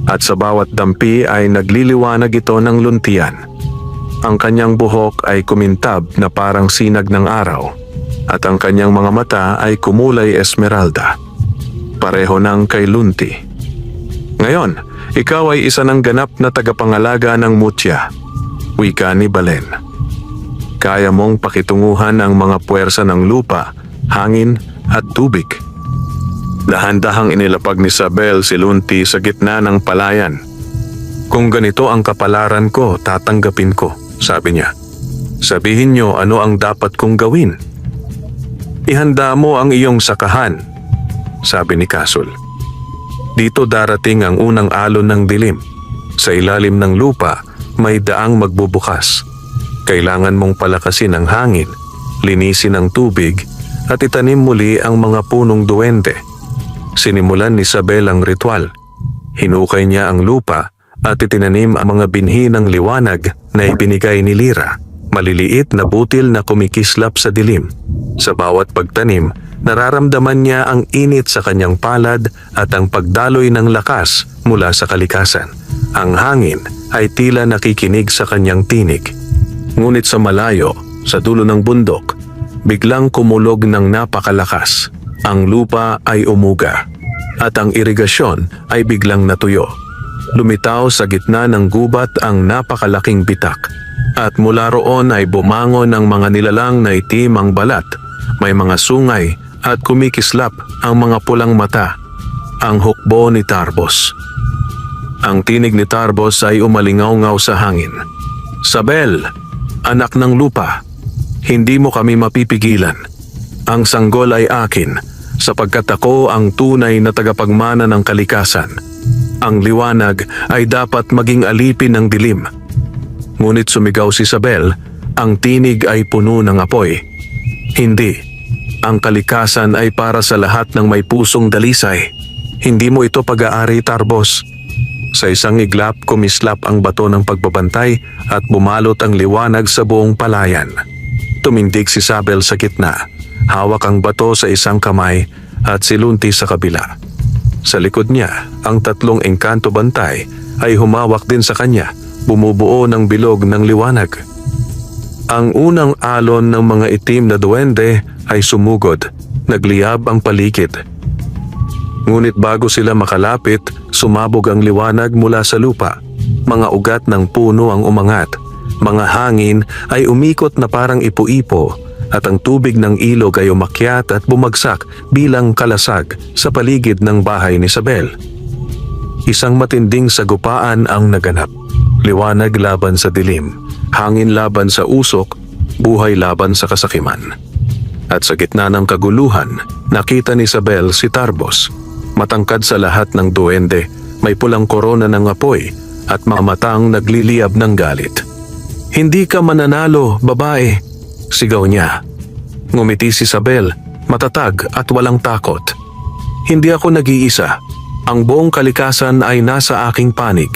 at sa bawat dampi ay nagliliwanag ito ng luntian. Ang kanyang buhok ay kumintab na parang sinag ng araw at ang kanyang mga mata ay kumulay esmeralda. Pareho ng kay Lunti. Ngayon, ikaw ay isa ng ganap na tagapangalaga ng mutya, wika ni Balen. Kaya mong pakitunguhan ang mga puwersa ng lupa, hangin at tubig. Dahan-dahang inilapag ni Sabel si Lunti sa gitna ng palayan. Kung ganito ang kapalaran ko, tatanggapin ko, sabi niya. Sabihin niyo ano ang dapat kong gawin. Ihanda mo ang iyong sakahan, sabi ni Kasul. Dito darating ang unang alon ng dilim. Sa ilalim ng lupa, may daang magbubukas. Kailangan mong palakasin ang hangin, linisin ang tubig, at itanim muli ang mga punong duwende. Sinimulan ni Sabel ang ritual. Hinukay niya ang lupa at itinanim ang mga binhi ng liwanag na ibinigay ni Lyra, maliliit na butil na kumikislap sa dilim. Sa bawat pagtanim, nararamdaman niya ang init sa kanyang palad at ang pagdaloy ng lakas mula sa kalikasan. Ang hangin ay tila nakikinig sa kanyang tinig. Ngunit sa malayo, sa dulo ng bundok, biglang kumulog ng napakalakas. Ang lupa ay umuga at ang irigasyon ay biglang natuyo. Lumitaw sa gitna ng gubat ang napakalaking bitak at mula roon ay bumangon ang mga nilalang na itim ang balat. May mga sungay at kumikislap ang mga pulang mata, ang hukbo ni Tarbos. Ang tinig ni Tarbos ay umalingaw-ngaw sa hangin. Sabel, anak ng lupa, hindi mo kami mapipigilan. Ang sanggol ay akin, sapagkat ako ang tunay na tagapagmana ng kalikasan. Ang liwanag ay dapat maging alipin ng dilim. Ngunit sumigaw si Sabel, ang tinig ay puno ng apoy. Hindi. Ang kalikasan ay para sa lahat ng may pusong dalisay. Hindi mo ito pag-aari, Tarbos. Sa isang iglap, kumislap ang bato ng pagbabantay at bumalot ang liwanag sa buong palayan. Tumindig si Sabel sa gitna. Hawak ang bato sa isang kamay at si Lunti sa kabila. Sa likod niya, ang tatlong engkanto bantay ay humawak din sa kanya, bumubuo ng bilog ng liwanag. Ang unang alon ng mga itim na duwende ay sumugod, nagliyab ang paligid. Ngunit bago sila makalapit, sumabog ang liwanag mula sa lupa. Mga ugat ng puno ang umangat. Mga hangin ay umikot na parang ipo-ipo at ang tubig ng ilog ay umakyat at bumagsak bilang kalasag sa paligid ng bahay ni Sabel. Isang matinding sagupaan ang naganap. Liwanag laban sa dilim, hangin laban sa usok, buhay laban sa kasakiman. At sa gitna ng kaguluhan, nakita ni Isabel si Tarbos. Matangkad sa lahat ng duwende, may pulang korona ng apoy at mga matang nagliliyab ng galit. "Hindi ka mananalo, babae," sigaw niya. Ngumiti si Isabel, matatag at walang takot. "Hindi ako nag-iisa. Ang buong kalikasan ay nasa aking panig."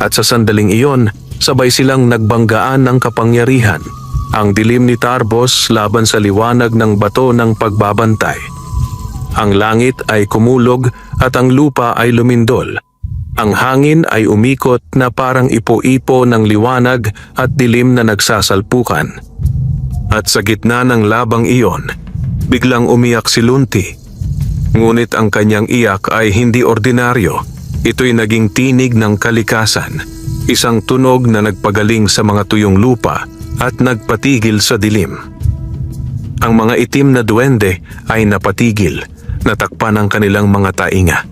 At sa sandaling iyon, sabay silang nagbanggaan ng kapangyarihan. Ang dilim ni Tarbos laban sa liwanag ng bato ng pagbabantay. Ang langit ay kumulog at ang lupa ay lumindol. Ang hangin ay umikot na parang ipo-ipo ng liwanag at dilim na nagsasalpukan. At sa gitna ng labang iyon, biglang umiyak si Lunti. Ngunit ang kanyang iyak ay hindi ordinaryo. Ito'y naging tinig ng kalikasan, isang tunog na nagpagaling sa mga tuyong lupa at nagpatigil sa dilim. Ang mga itim na duwende ay napatigil, natakpan ang kanilang mga tainga.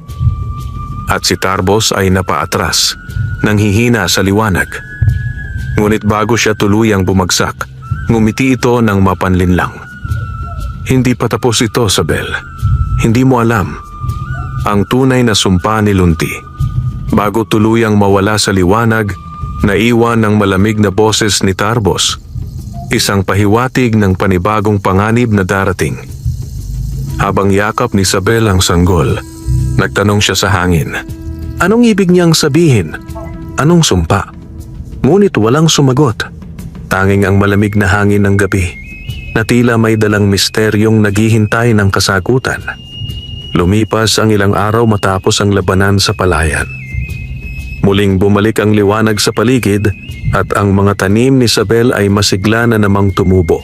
At si Tarbos ay napaatras, nanghihina sa liwanag. Ngunit bago siya tuluyang bumagsak, ngumiti ito ng mapanlinlang. "Hindi pa tapos ito, Isabel. Hindi mo alam. Ang tunay na sumpa ni Lunti." Bago tuluyang mawala sa liwanag, naiwan ng malamig na boses ni Tarbos. Isang pahiwatig ng panibagong panganib na darating. Habang yakap ni Isabel ang sanggol, nagtanong siya sa hangin. Anong ibig niyang sabihin? Anong sumpa? Ngunit walang sumagot. Tanging ang malamig na hangin ng gabi, na tila may dalang misteryong naghihintay ng kasagutan. Lumipas ang ilang araw matapos ang labanan sa palayan. Muling bumalik ang liwanag sa paligid at ang mga tanim ni Isabel ay masigla na namang tumubo.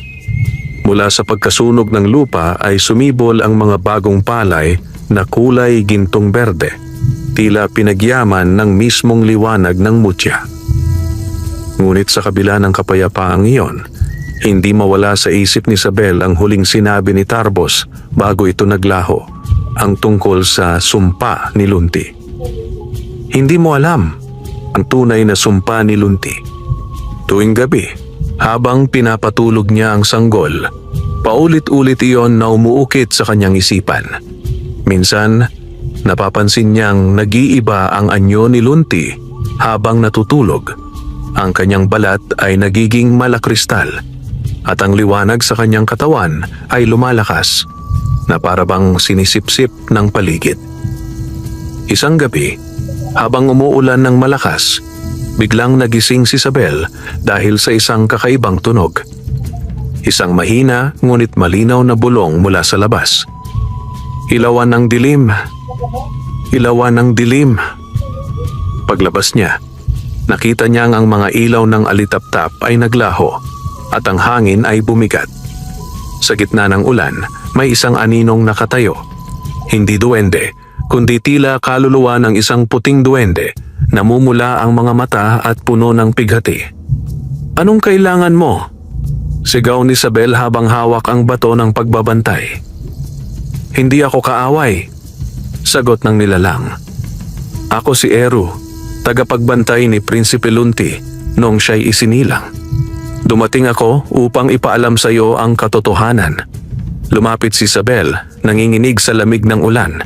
Mula sa pagkasunog ng lupa ay sumibol ang mga bagong palay na kulay gintong berde, tila pinagyaman ng mismong liwanag ng mutya. Ngunit sa kabila ng kapayapaang iyon, hindi mawala sa isip ni Isabel ang huling sinabi ni Tarbos bago ito naglaho, ang tungkol sa sumpa ni Lunti. Hindi mo alam ang tunay na sumpa ni Lunti. Tuwing gabi, habang pinapatulog niya ang sanggol, paulit-ulit iyon na umuukit sa kanyang isipan. Minsan, napapansin niyang nag-iiba ang anyo ni Lunti habang natutulog. Ang kanyang balat ay nagiging malakristal at ang liwanag sa kanyang katawan ay lumalakas na para bang sinisipsip ng paligid. Isang gabi, habang umuulan ng malakas, biglang nagising si Isabel dahil sa isang kakaibang tunog. Isang mahina ngunit malinaw na bulong mula sa labas. Ilawan ng dilim. Ilawan ng dilim. Paglabas niya, nakita niyang ang mga ilaw ng alitaptap ay naglaho at ang hangin ay bumigat. Sa gitna ng ulan, may isang aninong nakatayo. Hindi duwende, kundi tila kaluluwa ng isang puting duwende. Namumula ang mga mata at puno ng pighati. Anong kailangan mo? Sigaw ni Isabel habang hawak ang bato ng pagbabantay. Hindi ako kaaway, sagot ng nilalang. Ako si Eru, tagapagbantay ni Prinsipe Lunti noong siya'y isinilang. Dumating ako upang ipaalam sa iyo ang katotohanan. Lumapit si Isabel, nanginginig sa lamig ng ulan.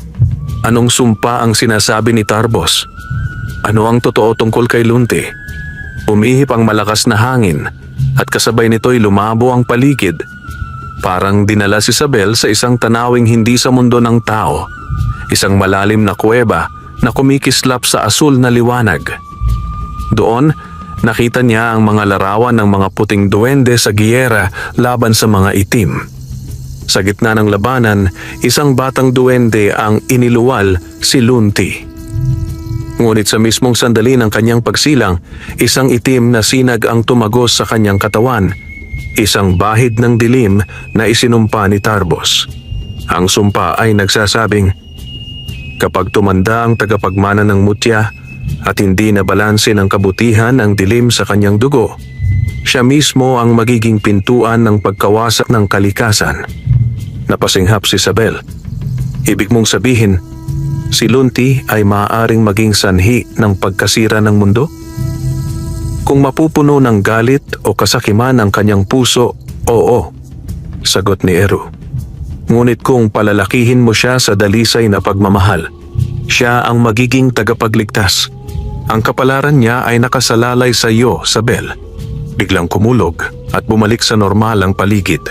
Anong sumpa ang sinasabi ni Tarbos? Ano ang totoo tungkol kay Lunti? Umihip ang malakas na hangin at kasabay nito'y lumabo ang paligid. Parang dinala si Isabel sa isang tanawing hindi sa mundo ng tao. Isang malalim na kuweba na kumikislap sa asul na liwanag. Doon, nakita niya ang mga larawan ng mga puting duwende sa giyera laban sa mga itim. Sa gitna ng labanan, isang batang duwende ang iniluwal, si Lunti. Ngunit sa mismong sandali ng kanyang pagsilang, isang itim na sinag ang tumagos sa kanyang katawan, isang bahid ng dilim na isinumpa ni Tarbos. Ang sumpa ay nagsasabing, kapag tumanda ang tagapagmana ng mutya at hindi nabalanse ng kabutihan ang dilim sa kanyang dugo, siya mismo ang magiging pintuan ng pagkawasak ng kalikasan. Napasinghap si Isabel. Ibig mong sabihin, si Lunti ay maaaring maging sanhi ng pagkasira ng mundo? Kung mapupuno ng galit o kasakiman ang kanyang puso, oo. sagot ni Eru. Ngunit kung palalakihin mo siya sa dalisay na pagmamahal, siya ang magiging tagapagligtas. Ang kapalaran niya ay nakasalalay sa iyo, Sabel. Biglang kumulog at bumalik sa normal ang paligid.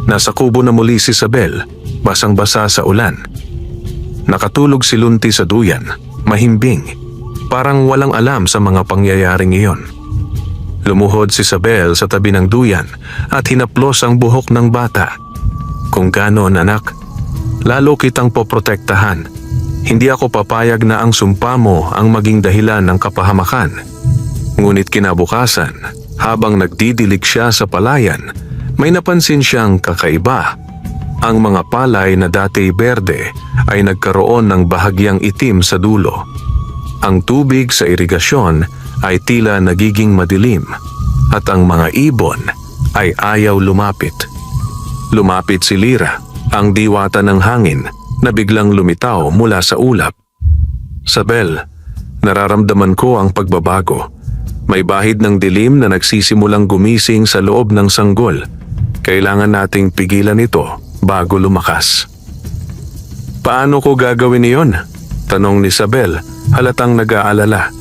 Nasa kubo na muli si Sabel, basang-basa sa ulan. Nakatulog si Lunti sa duyan, mahimbing, parang walang alam sa mga pangyayaring iyon. Lumuhod si Sabel sa tabi ng duyan at hinaplos ang buhok ng bata. Kung ganoon, anak, lalo kitang poprotektahan. Hindi ako papayag na ang sumpa mo ang maging dahilan ng kapahamakan. Ngunit kinabukasan, habang nagdidilig siya sa palayan, may napansin siyang kakaiba. Ang mga palay na dati berde ay nagkaroon ng bahagyang itim sa dulo. Ang tubig sa irigasyon ay tila nagiging madilim at ang mga ibon ay ayaw lumapit. Lumapit si Lira, ang diwata ng hangin na biglang lumitaw mula sa ulap. Sabel, nararamdaman ko ang pagbabago. May bahid ng dilim na nagsisimulang gumising sa loob ng sanggol. Kailangan nating pigilan ito bago lumakas. Paano ko gagawin iyon? Tanong ni Sabel, halatang nag-aalala.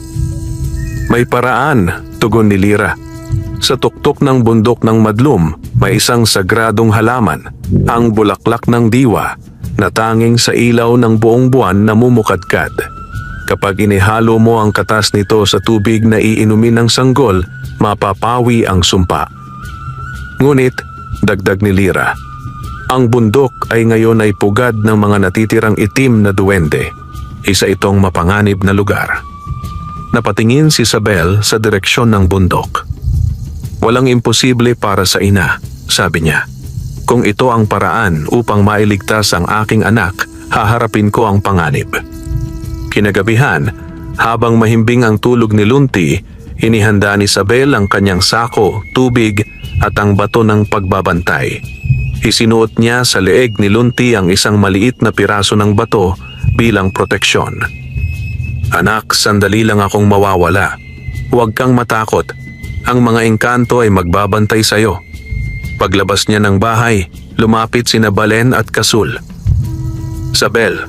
May paraan, tugon ni Lira. Sa tuktok ng bundok ng Madlum, may isang sagradong halaman, ang bulaklak ng diwa, na tanging sa ilaw ng buong buwan namumukadkad. Kapag inihalo mo ang katas nito sa tubig na iinumin ng sanggol, mapapawi ang sumpa. Ngunit, dagdag ni Lira, ang bundok ay ngayon ay pugad ng mga natitirang itim na duwende. Isa itong mapanganib na lugar. Napatingin si Sabel sa direksyon ng bundok. Walang imposible para sa ina, sabi niya. Kung ito ang paraan upang mailigtas ang aking anak, haharapin ko ang panganib. Kinagabihan, habang mahimbing ang tulog ni Lunti, inihanda ni Sabel ang kanyang sako, tubig at ang bato ng pagbabantay. Isinuot niya sa leeg ni Lunti ang isang maliit na piraso ng bato bilang proteksyon. Anak, sandali lang akong mawawala. Huwag kang matakot. Ang mga engkanto ay magbabantay sa iyo. Paglabas niya ng bahay, lumapit sina Balen at Kasul. Sabel,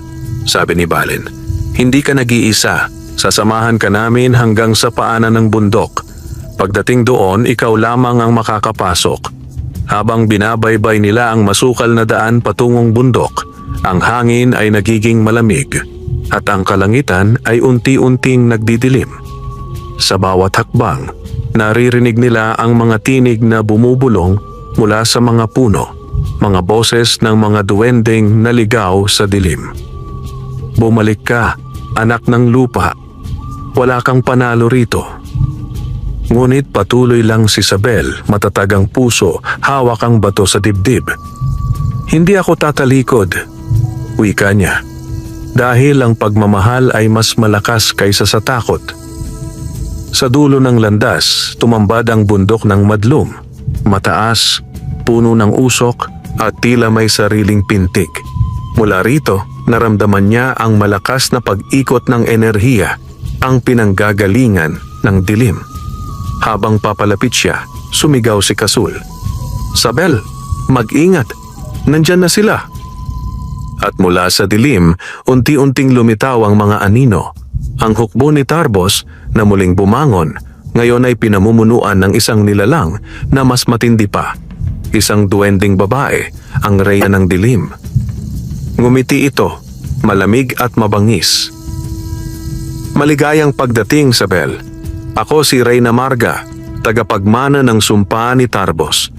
sabi ni Balen, hindi ka nag-iisa. Sasamahan ka namin hanggang sa paanan ng bundok. Pagdating doon, ikaw lamang ang makakapasok. Habang binabaybay nila ang masukal na daan patungong bundok, ang hangin ay nagiging malamig at ang kalangitan ay unti-unting nagdidilim. Sa bawat hakbang, naririnig nila ang mga tinig na bumubulong mula sa mga puno, mga boses ng mga duwendeng naligaw sa dilim. Bumalik ka, anak ng lupa. Wala kang panalo rito. Ngunit patuloy lang si Sabel, matatag ang puso, hawak ang bato sa dibdib. Hindi ako tatalikod, wika niya, dahil ang pagmamahal ay mas malakas kaysa sa takot. Sa dulo ng landas, tumambad ang bundok ng Madlum. Mataas, puno ng usok at tila may sariling pintig. Mula rito, naramdaman niya ang malakas na pag-ikot ng enerhiya, ang pinanggagalingan ng dilim. Habang papalapit siya, sumigaw si Kasul. Sabel, mag-ingat! Nandyan na sila! At mula sa dilim, unti-unting lumitaw ang mga anino. Ang hukbo ni Tarbos na muling bumangon, ngayon ay pinamumunuan ng isang nilalang na mas matindi pa. Isang duwending babae, ang reyna ng dilim. Ngumiti ito, malamig at mabangis. Maligayang pagdating, Sabel. Ako si Reyna Marga, tagapagmana ng sumpa ni Tarbos.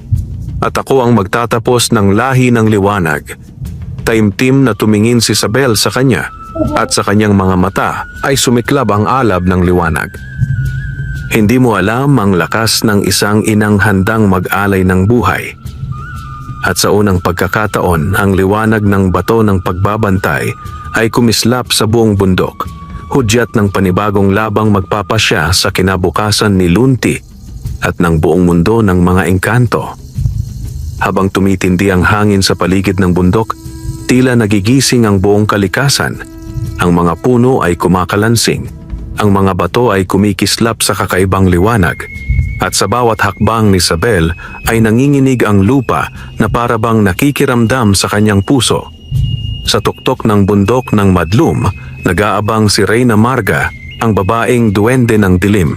At ako ang magtatapos ng lahi ng liwanag. Taimtim na tumingin si Sabel sa kanya at sa kanyang mga mata ay sumiklab ang alab ng liwanag. Hindi mo alam ang lakas ng isang inang handang mag-alay ng buhay. At sa unang pagkakataon, ang liwanag ng bato ng pagbabantay ay kumislap sa buong bundok. Hudyat ng panibagong labang magpapasya sa kinabukasan ni Lunti at ng buong mundo ng mga engkanto. Habang tumitindi ang hangin sa paligid ng bundok, tila nagigising ang buong kalikasan. Ang mga puno ay kumakalansing, ang mga bato ay kumikislap sa kakaibang liwanag, At sa bawat hakbang ni Isabel ay nanginginig ang lupa na parabang nakikiramdam sa kanyang puso. Sa tuktok ng bundok ng Madlum, nag-aabang si Reyna Marga, ang babaeng duwende ng dilim.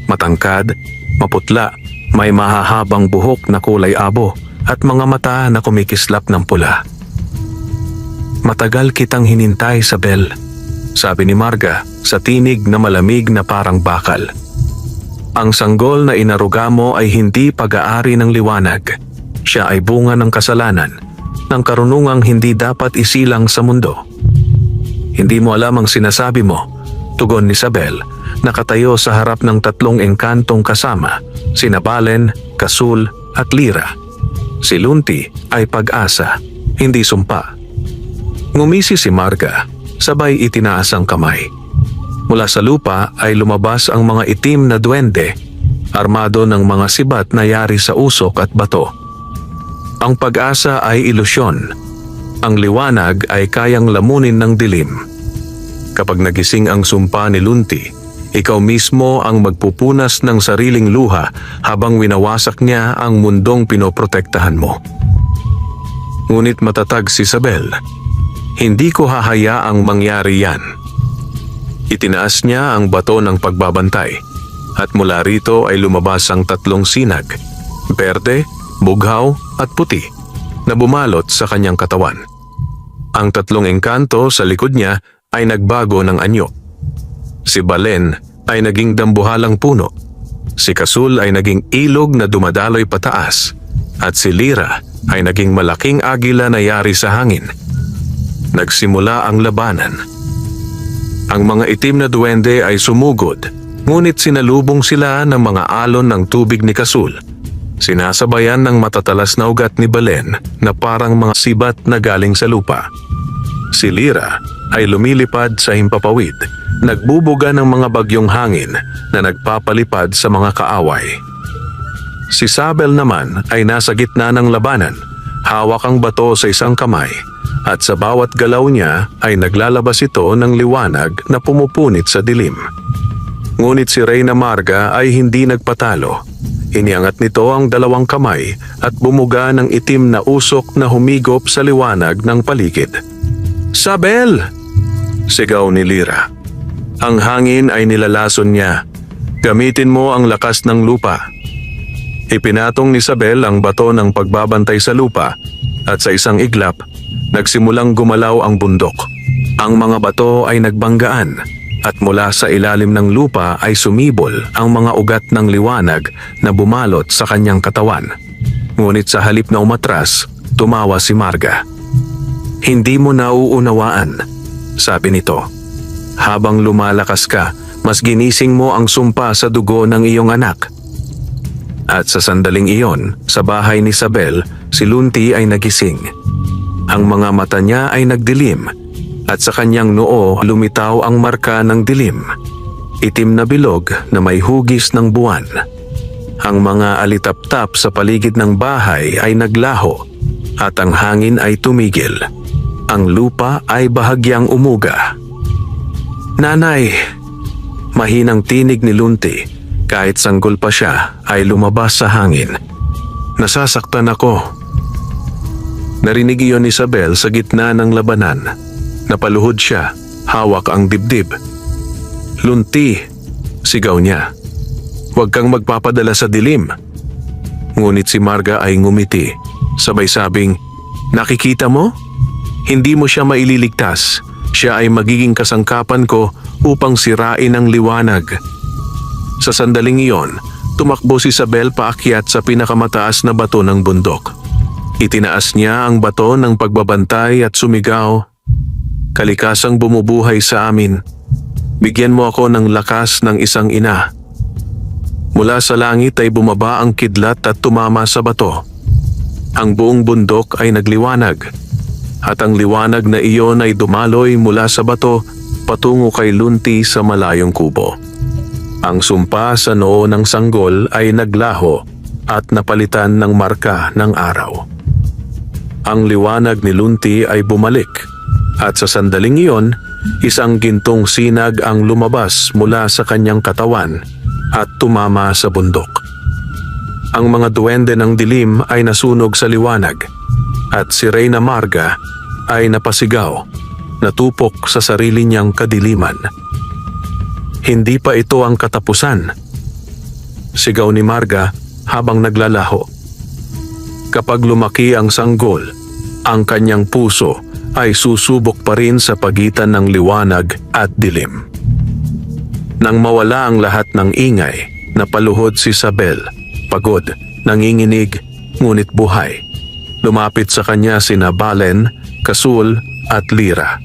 Matangkad, maputla, may mahahabang buhok na kulay abo at mga mata na kumikislap ng pula. "Matagal kitang hinintay, Isabel," sabi ni Marga sa tinig na malamig na parang bakal. "Ang sanggol na inaruga mo ay hindi pag-aari ng liwanag. Siya ay bunga ng kasalanan, ng karunungang hindi dapat isilang sa mundo." "Hindi mo alam ang sinasabi mo," tugon ni Isabel, nakatayo sa harap ng 3 engkantong kasama, sina Balen, Kasul at Lira. Si Lunti ay pag-asa, hindi sumpa. Ngumisi si Marga, sabay itinaas ang kamay. Mula sa lupa ay lumabas ang mga itim na duwende, armado ng mga sibat na yari sa usok at bato. Ang pag-asa ay ilusyon. Ang liwanag ay kayang lamunin ng dilim. Kapag nagising ang sumpa ni Lunti, ikaw mismo ang magpupunas ng sariling luha habang winawasak niya ang mundong pinoprotektahan mo. Ngunit matatag si Isabel. "Hindi ko hahayaang mangyari yan." Itinaas niya ang bato ng pagbabantay at mula rito ay lumabas ang 3 sinag, berde, bughaw at puti, na bumalot sa kanyang katawan. Ang 3 engkanto sa likod niya ay nagbago ng anyo. Si Balen ay naging dambuhalang puno, si Kasul ay naging ilog na dumadaloy pataas, at si Lira ay naging malaking agila na yari sa hangin. Nagsimula ang labanan. Ang mga itim na duwende ay sumugod, ngunit sinalubong sila ng mga alon ng tubig ni Kasul. Sinasabayan ng matatalas na ugat ni Balen na parang mga sibat na galing sa lupa. Si Lira ay lumilipad sa himpapawid, nagbubuga ng mga bagyong hangin na nagpapalipad sa mga kaaway. Si Isabel naman ay nasa gitna ng labanan, hawak ang bato sa isang kamay, at sa bawat galaw niya ay naglalabas ito ng liwanag na pumupunit sa dilim. Ngunit si Reyna Marga ay hindi nagpatalo. Iniangat nito ang 2 kamay at bumuga ng itim na usok na humigop sa liwanag ng paligid. "Isabel!" sigaw ni Lira. Ang hangin ay nilalason niya. "Gamitin mo ang lakas ng lupa." Ipinatong ni Isabel ang bato ng pagbabantay sa lupa at sa isang iglap, nagsimulang gumalaw ang bundok. Ang mga bato ay nagbanggaan at mula sa ilalim ng lupa ay sumibol ang mga ugat ng liwanag na bumalot sa kanyang katawan. Ngunit sa halip na umatras, tumawa si Marga. "Hindi mo nauunawaan," sabi nito. "Habang lumalakas ka, mas ginising mo ang sumpa sa dugo ng iyong anak." At sa sandaling iyon, sa bahay ni Isabel, si Lunti ay nagising. Ang mga mata niya ay nagdilim at sa kanyang noo lumitaw ang marka ng dilim. Itim na bilog na may hugis ng buwan. Ang mga alitaptap sa paligid ng bahay ay naglaho at ang hangin ay tumigil. Ang lupa ay bahagyang umuga. "Nanay!" Mahinang tinig ni Lunti. Kahit sanggol pa siya ay lumabas sa hangin. "Nasasaktan ako." Narinig iyon ni Isabel sa gitna ng labanan. Napaluhod siya, hawak ang dibdib. "Lunti!" sigaw niya. "Huwag kang magpapadala sa dilim." Ngunit si Marga ay ngumiti, sabay sabing, "Nakikita mo? Hindi mo siya maililigtas. Siya ay magiging kasangkapan ko upang sirain ang liwanag." Sa sandaling iyon, tumakbo si Isabel paakyat sa pinakamataas na bato ng bundok. Itinaas niya ang bato ng pagbabantay at sumigaw, "Kalikasang bumubuhay sa amin, bigyan mo ako ng lakas ng isang ina." Mula sa langit ay bumaba ang kidlat at tumama sa bato. Ang buong bundok ay nagliwanag, at ang liwanag na iyon ay dumaloy mula sa bato patungo kay Lunti sa malayong kubo. Ang sumpa sa noo ng sanggol ay naglaho at napalitan ng marka ng araw. Ang liwanag ni Lunti ay bumalik, at sa sandaling iyon, isang gintong sinag ang lumabas mula sa kanyang katawan at tumama sa bundok. Ang mga duwende ng dilim ay nasunog sa liwanag at si Reyna Marga ay napasigaw, natupok sa sarili niyang kadiliman. Hindi pa ito ang katapusan. Sigaw ni Marga habang naglalaho. Kapag lumaki ang sanggol, ang kanyang puso ay susubok pa rin sa pagitan ng liwanag at dilim. Nang mawala ang lahat ng ingay, napaluhod si Isabel, pagod, nanginginig, ngunit buhay. Lumapit sa kanya sina Balen, Kasul at Lira.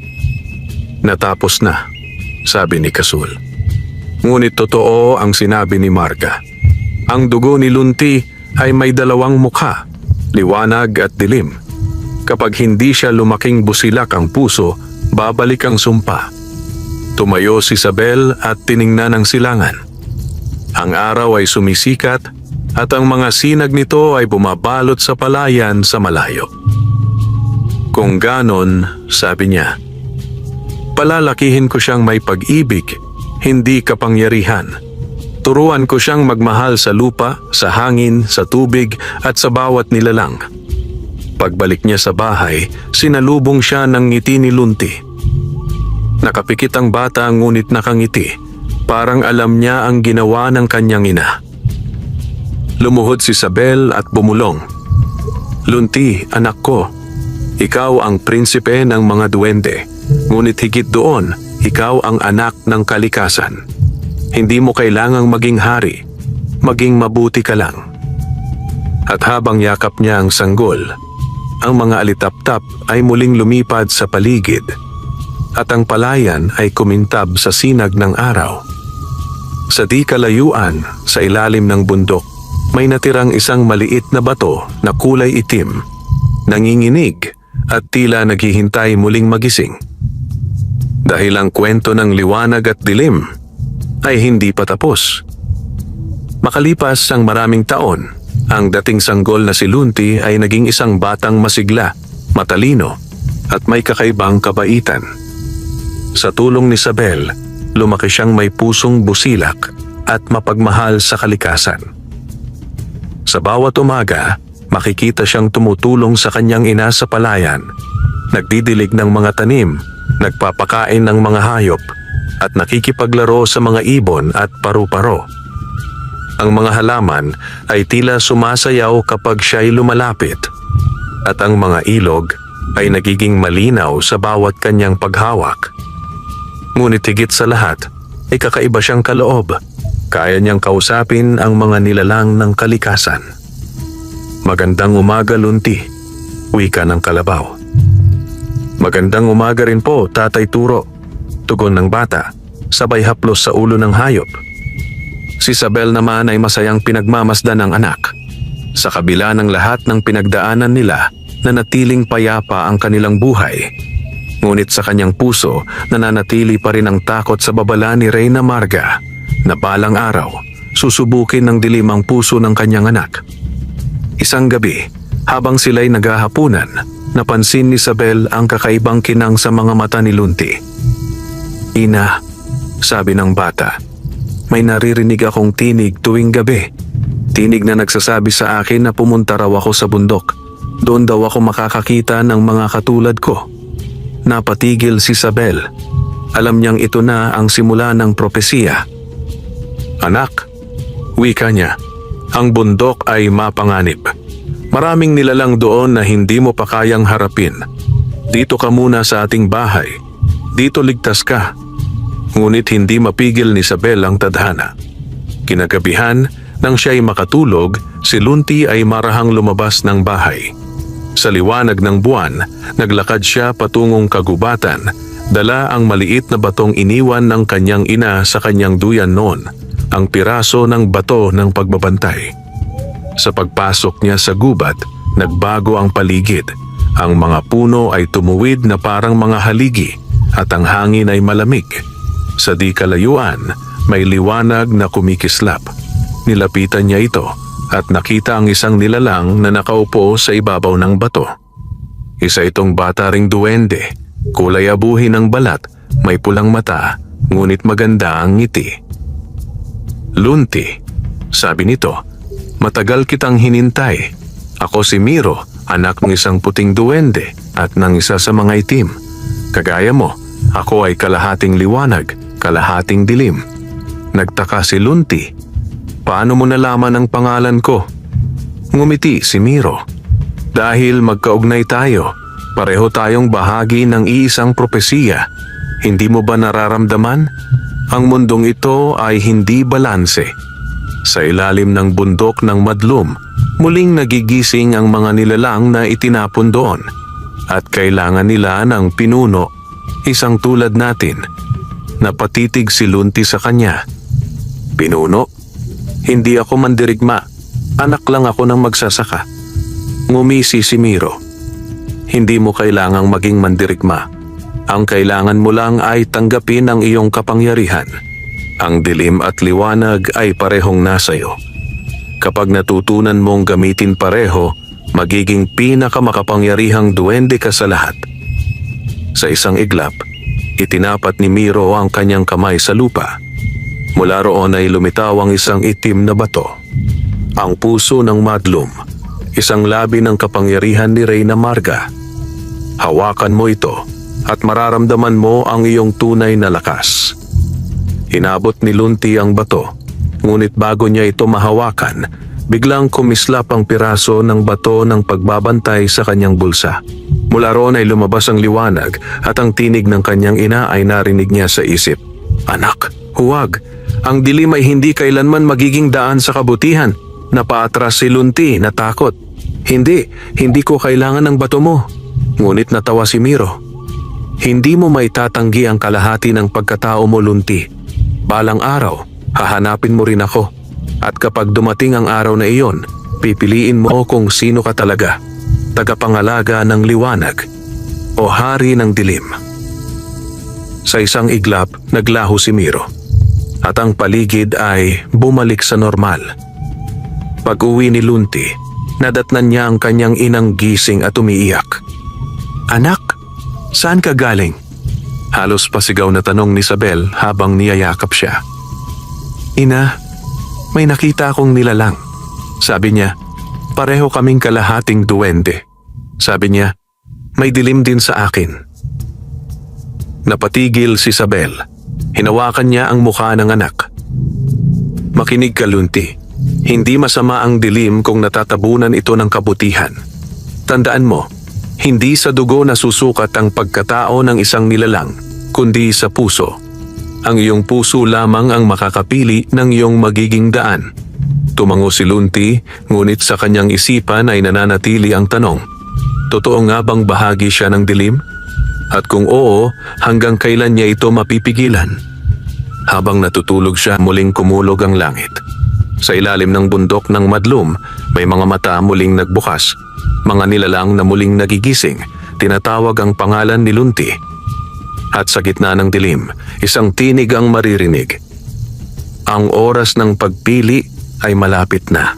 Natapos na, sabi ni Kasul. Ngunit totoo ang sinabi ni Marga. Ang dugo ni Lunti ay may dalawang mukha, liwanag at dilim. Kapag hindi siya lumaking busilak ang puso, babalik ang sumpa. Tumayo si Isabel at tiningnan ang silangan. Ang araw ay sumisikat at ang mga sinag nito ay bumabalot sa palayan sa malayo. Kung ganon, sabi niya, palalakihin ko siyang may pag-ibig, hindi kapangyarihan. Turuan ko siyang magmahal sa lupa, sa hangin, sa tubig at sa bawat nilalang. Pagbalik niya sa bahay, sinalubong siya ng ngiti ni Lunti. Nakapikit ang bata ngunit nakangiti, parang alam niya ang ginawa ng kanyang ina. Lumuhod si Isabel at bumulong. Lunti, anak ko, ikaw ang prinsipe ng mga duwende, ngunit higit doon, ikaw ang anak ng kalikasan. Hindi mo kailangang maging hari, maging mabuti ka lang. At habang yakap niya ang sanggol, ang mga alitap-tap ay muling lumipad sa paligid at ang palayan ay kumintab sa sinag ng araw. Sa di kalayuan, sa ilalim ng bundok, may natirang isang maliit na bato na kulay itim, nanginginig at tila naghihintay muling magising. Dahil ang kwento ng liwanag at dilim ay hindi pa tapos. Makalipas ang maraming taon, ang dating sanggol na si Lunti ay naging isang batang masigla, matalino, at may kakaibang kabaitan. Sa tulong ni Isabel, lumaki siyang may pusong busilak at mapagmahal sa kalikasan. Sa bawat umaga, makikita siyang tumutulong sa kanyang ina sa palayan, nagdidilig ng mga tanim, nagpapakain ng mga hayop, at nakikipaglaro sa mga ibon at paru-paro. Ang mga halaman ay tila sumasayaw kapag siya'y lumalapit, at ang mga ilog ay nagiging malinaw sa bawat kanyang paghawak. Ngunit higit sa lahat, ay kakaiba siyang kaloob. Kaya niyang kausapin ang mga nilalang ng kalikasan. Magandang umaga, Lunti, wika ng kalabaw. Magandang umaga rin po, Tatay Turo, tugon ng bata, sabay haplos sa ulo ng hayop. Si Isabel naman ay masayang pinagmamasdan ng anak. Sa kabila ng lahat ng pinagdaanan nila, nanatiling payapa ang kanilang buhay. Ngunit sa kanyang puso, nananatili pa rin ang takot sa babala ni Reyna Marga na balang araw, susubukin ng dilim ang puso ng kanyang anak. Isang gabi, habang sila'y naghahapunan, napansin ni Isabel ang kakaibang kinang sa mga mata ni Lunti. Ina, sabi ng bata, may naririnig akong tinig tuwing gabi. Tinig na nagsasabi sa akin na pumunta raw ako sa bundok. Doon daw ako makakakita ng mga katulad ko. Napatigil si Isabel. Alam niyang ito na ang simula ng propesiya. Anak, wika niya, ang bundok ay mapanganib. Maraming nilalang doon na hindi mo pa kayang harapin. Dito ka muna sa ating bahay. Dito ligtas ka. Ngunit hindi mapigil ni Isabel ang tadhana. Kinagabihan, nang siya'y makatulog, si Lunti ay marahang lumabas ng bahay. Sa liwanag ng buwan, naglakad siya patungong kagubatan, dala ang maliit na batong iniwan ng kanyang ina sa kanyang duyan noon, ang piraso ng bato ng pagbabantay. Sa pagpasok niya sa gubat, nagbago ang paligid. Ang mga puno ay tumuwid na parang mga haligi at ang hangin ay malamig. Sa di kalayuan, may liwanag na kumikislap. Nilapitan niya ito at nakita ang isang nilalang na nakaupo sa ibabaw ng bato. Isa itong bata ring duwende, kulay abuhin ang balat, may pulang mata, ngunit maganda ang ngiti. Lunti, sabi nito, Matagal kitang hinintay. Ako si Miro, anak ng isang puting duwende at ng isa sa mga itim. Kagaya mo, ako ay kalahating liwanag, kalahating dilim. Nagtaka si Lunti. Paano mo nalaman ang pangalan ko? Ngumiti si Miro. Dahil magkaugnay tayo, pareho tayong bahagi ng iisang propesiya. Hindi mo ba nararamdaman? Ang mundong ito ay hindi balanse. Sa ilalim ng bundok ng Madlum, muling nagigising ang mga nilalang na itinapon doon. At kailangan nila ng pinuno, isang tulad natin. Napatitig si Lunti sa kanya. Pinuno? Hindi ako mandirigma. Anak lang ako ng magsasaka. Ngumisi si Miro. Hindi mo kailangang maging mandirigma. Ang kailangan mo lang ay tanggapin ang iyong kapangyarihan. Ang dilim at liwanag ay parehong nasa iyo. Kapag natutunan mong gamitin pareho, magiging pinakamakapangyarihang duwende ka sa lahat. Sa isang iglap, itinapat ni Miro ang kanyang kamay sa lupa. Mula roon ay lumitaw ang isang itim na bato. Ang puso ng Madlum, isang labi ng kapangyarihan ni Reyna Marga. Hawakan mo ito at mararamdaman mo ang iyong tunay na lakas. Hinabot ni Lunti ang bato, ngunit bago niya ito mahawakan, biglang kumislap ang piraso ng bato ng pagbabantay sa kanyang bulsa. Mula roon ay lumabas ang liwanag at ang tinig ng kanyang ina ay narinig niya sa isip. Anak, huwag! Ang dilim ay hindi kailanman magiging daan sa kabutihan. Napaatras si Lunti, natakot. Hindi ko kailangan ng bato mo. Ngunit natawa si Miro. Hindi mo maitatanggi ang kalahati ng pagkatao mo, Lunti. Balang araw, hahanapin mo rin ako. At kapag dumating ang araw na iyon, pipiliin mo kung sino ka talaga. Tagapangalaga ng liwanag o hari ng dilim. Sa isang iglap, naglaho si Miro. At ang paligid ay bumalik sa normal. Pag-uwi ni Lunti, nadatnan niya ang kanyang inang gising at umiiyak. Anak, saan ka galing? Halos pasigaw na tanong ni Isabel habang niyayakap siya. Ina, may nakita akong nilalang. Sabi niya, pareho kaming kalahating duwende. Sabi niya, may dilim din sa akin. Napatigil si Isabel. Hinawakan niya ang mukha ng anak. Makinig ka, Lunti. Hindi masama ang dilim kung natatabunan ito ng kabutihan. Tandaan mo, hindi sa dugo nasusukat ang pagkatao ng isang nilalang, kundi sa puso. Ang iyong puso lamang ang makakapili ng iyong magiging daan. Tumango si Lunti, ngunit sa kanyang isipan ay nananatili ang tanong. Totoo nga bang bahagi siya ng dilim? At kung oo, hanggang kailan niya ito mapipigilan? Habang natutulog siya, muling kumulog ang langit. Sa ilalim ng bundok ng Madlum, may mga mata muling nagbukas. Mga nilalang na muling nagigising, tinatawag ang pangalan ni Lunti. At sa gitna ng dilim, isang tinig ang maririnig. Ang oras ng pagpili ay malapit na.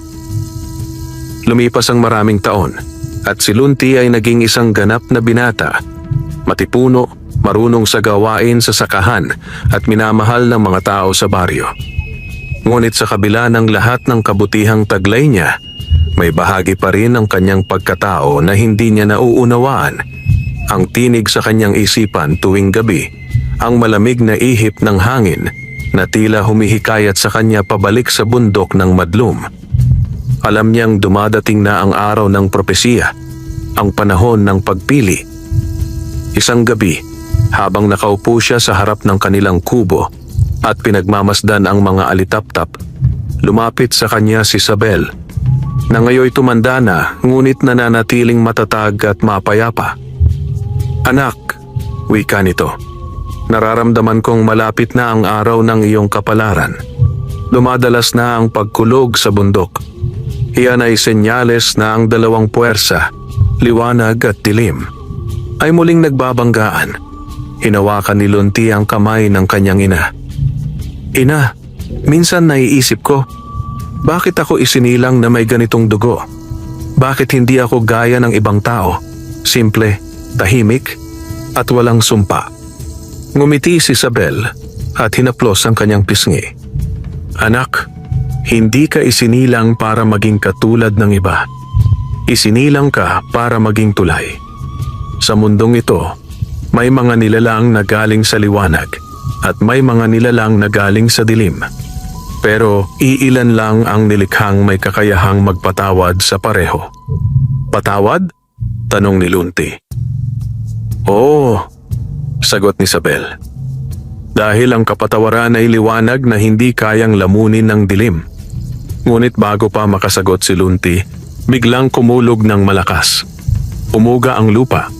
Lumipas ang maraming taon, at si Lunti ay naging isang ganap na binata. Matipuno, marunong sa gawain sa sakahan at minamahal ng mga tao sa baryo. Ngunit sa kabila ng lahat ng kabutihang taglay niya, may bahagi pa rin ng kanyang pagkatao na hindi niya nauunawaan. Ang tinig sa kanyang isipan tuwing gabi, ang malamig na ihip ng hangin na tila humihikayat sa kanya pabalik sa bundok ng Madlum. Alam niyang dumadating na ang araw ng propesiya, ang panahon ng pagpili. Isang gabi, habang nakaupo siya sa harap ng kanilang kubo at pinagmamasdan ang mga alitap-tap, lumapit sa kanya si Isabel, na ngayoy tumanda na ngunit nananatiling matatag at mapayapa. Anak, wika nito, nararamdaman kong malapit na ang araw ng iyong kapalaran. Dumadalas na ang pagkulog sa bundok. Iyan ay senyales na ang dalawang puwersa, liwanag at dilim, ay muling nagbabanggaan. Hinawakan ni Lunti ang kamay ng kanyang ina. Ina, minsan naiisip ko, bakit ako isinilang na may ganitong dugo? Bakit hindi ako gaya ng ibang tao? Simple, tahimik, at walang sumpa. Ngumiti si Isabel at hinaplos ang kanyang pisngi. Anak, Hindi ka isinilang para maging katulad ng iba. Isinilang ka para maging tulay. Sa mundong ito, may mga nilalang na galing sa liwanag at may mga nilalang na galing sa dilim. Pero iilan lang ang nilikhang may kakayahang magpatawad sa pareho. Patawad? Tanong ni Lunti. Oo, sagot ni Isabel. Dahil ang kapatawaran ay liwanag na hindi kayang lamunin ng dilim. Ngunit bago pa makasagot si Lunti, biglang kumulog ng malakas. Umuga ang lupa.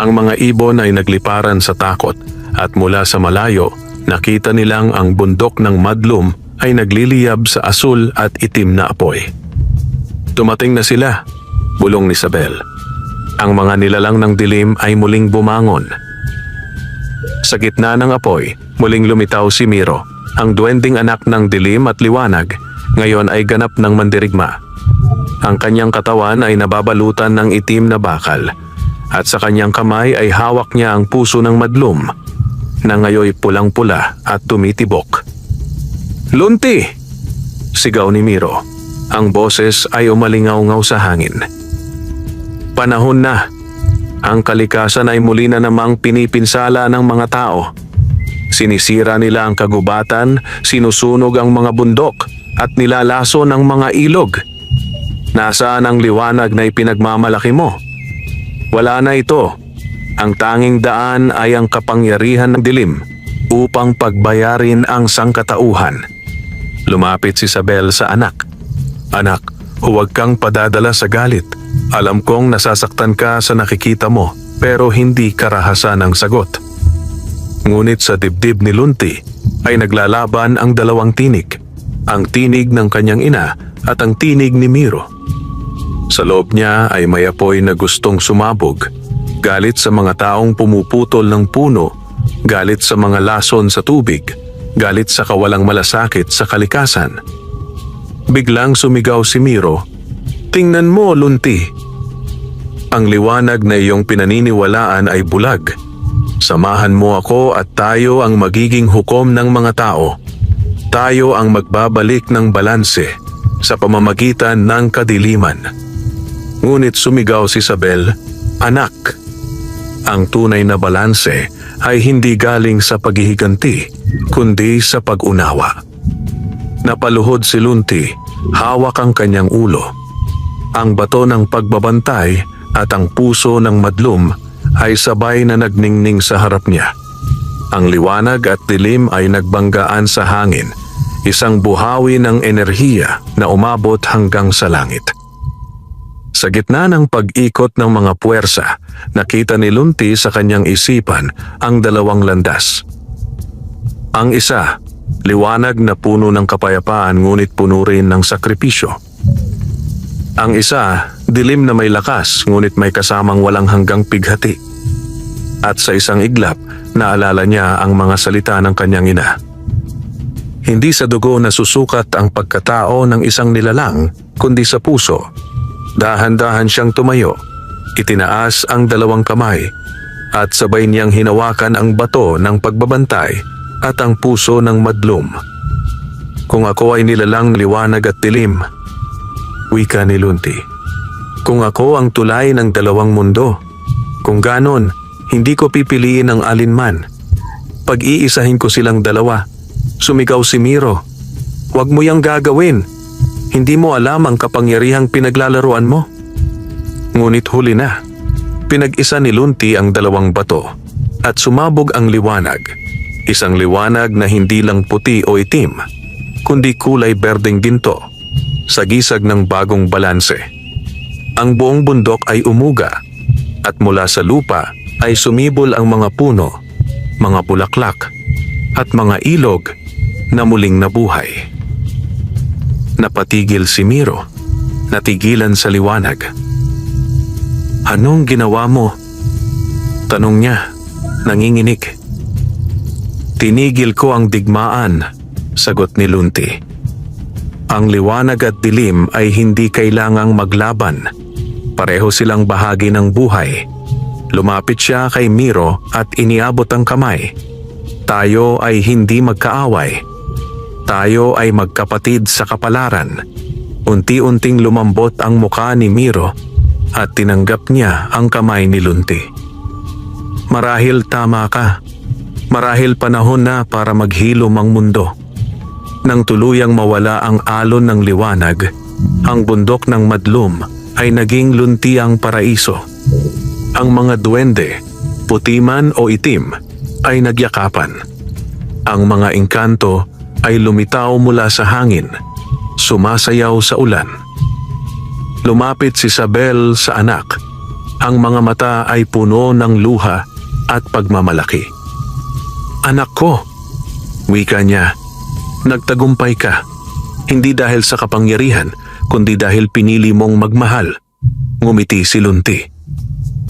Ang mga ibon ay nagliparan sa takot at mula sa malayo, nakita nilang ang bundok ng Madlum ay nagliliyab sa asul at itim na apoy. Dumating na sila, bulong ni Isabel. Ang mga nilalang ng dilim ay muling bumangon. Sa gitna ng apoy, muling lumitaw si Miro, ang duwending anak ng dilim at liwanag, ngayon ay ganap ng mandirigma. Ang kanyang katawan ay nababalutan ng itim na bakal, at sa kanyang kamay ay hawak niya ang puso ng Madlum, na ngayoy pulang-pula at tumitibok. Lunti! Sigaw ni Miro. Ang boses ay umalingaw-ngaw sa hangin. Panahon na. Ang kalikasan ay muli na namang pinipinsala ng mga tao. Sinisira nila ang kagubatan, sinusunog ang mga bundok, at nilalaso ng mga ilog. Nasaan ang liwanag na ipinagmamalaki mo? Wala na ito. Ang tanging daan ay ang kapangyarihan ng dilim upang pagbayarin ang sangkatauhan. Lumapit si Isabel sa anak. Anak, huwag kang padadala sa galit. Alam kong nasasaktan ka sa nakikita mo, pero hindi karahasan ang sagot. Ngunit sa dibdib ni Lunti ay naglalaban ang dalawang tinig. Ang tinig ng kanyang ina at ang tinig ni Miro. Sa loob niya ay may apoy na gustong sumabog. Galit sa mga taong pumuputol ng puno, galit sa mga lason sa tubig, galit sa kawalang malasakit sa kalikasan. Biglang sumigaw si Miro, "Tingnan mo, Lunti! Ang liwanag na iyong pinaniniwalaan ay bulag. Samahan mo ako at tayo ang magiging hukom ng mga tao. Tayo ang magbabalik ng balanse sa pamamagitan ng kadiliman." Ngunit sumigaw si Isabel, "Anak, ang tunay na balanse ay hindi galing sa paghihiganti, kundi sa pag-unawa." Napaluhod si Lunti, hawak ang kanyang ulo. Ang bato ng pagbabantay at ang puso ng Madlum ay sabay na nagningning sa harap niya. Ang liwanag at dilim ay nagbanggaan sa hangin, isang buhawi ng enerhiya na umabot hanggang sa langit. Sa gitna ng pag-ikot ng mga puwersa, nakita ni Lunti sa kanyang isipan ang dalawang landas. Ang isa, liwanag na puno ng kapayapaan ngunit puno rin ng sakripisyo. Ang isa, dilim na may lakas ngunit may kasamang walang hanggang pighati. At sa isang iglap, naalala niya ang mga salita ng kanyang ina. Hindi sa dugo nasusukat ang pagkatao ng isang nilalang, kundi sa puso. Dahan-dahan siyang tumayo, itinaas ang dalawang kamay, at sabay niyang hinawakan ang bato ng pagbabantay at ang puso ng Madlum. "Kung ako ay nilalang liwanag at dilim," wika ni Lunti. "Kung ako ang tulay ng dalawang mundo, kung ganon, hindi ko pipiliin ang alinman. Pag-iisahin ko silang dalawa." Sumigaw si Miro, "Huwag mo yang gagawin. Hindi mo alam ang kapangyarihang pinaglalaruan mo." Ngunit huli na. Pinag-isa ni Lunti ang dalawang bato at sumabog ang liwanag. Isang liwanag na hindi lang puti o itim, kundi kulay berdeng ginto, sagisag ng bagong balanse. Ang buong bundok ay umuga at mula sa lupa ay sumibol ang mga puno, mga bulaklak at mga ilog na muling nabuhay. Napatigil si Miro, natigilan sa liwanag. "Anong ginawa mo?" tanong niya, nanginginig. "Tinigil ko ang digmaan," sagot ni Lunti. "Ang liwanag at dilim ay hindi kailangang maglaban. Pareho silang bahagi ng buhay." Lumapit siya kay Miro at iniabot ang kamay. "Tayo ay hindi magkaaway. Tayo ay magkapatid sa kapalaran. Unti-unting lumambot ang muka ni Miro at tinanggap niya ang kamay ni Lunti. Marahil tama ka. Marahil panahon na para maghilom ang mundo. Nang tuluyang mawala ang alon ng liwanag, ang bundok ng Madlum ay naging luntiang paraiso. Ang mga duwende, puti man o itim, ay nagyakapan. Ang mga engkanto ay lumitaw mula sa hangin, sumasayaw sa ulan. Lumapit si Isabel sa anak. Ang mga mata ay puno ng luha at pagmamalaki. "Anak ko," wika niya, "nagtagumpay ka. Hindi dahil sa kapangyarihan, kundi dahil pinili mong magmahal." Ngumiti si Lunti.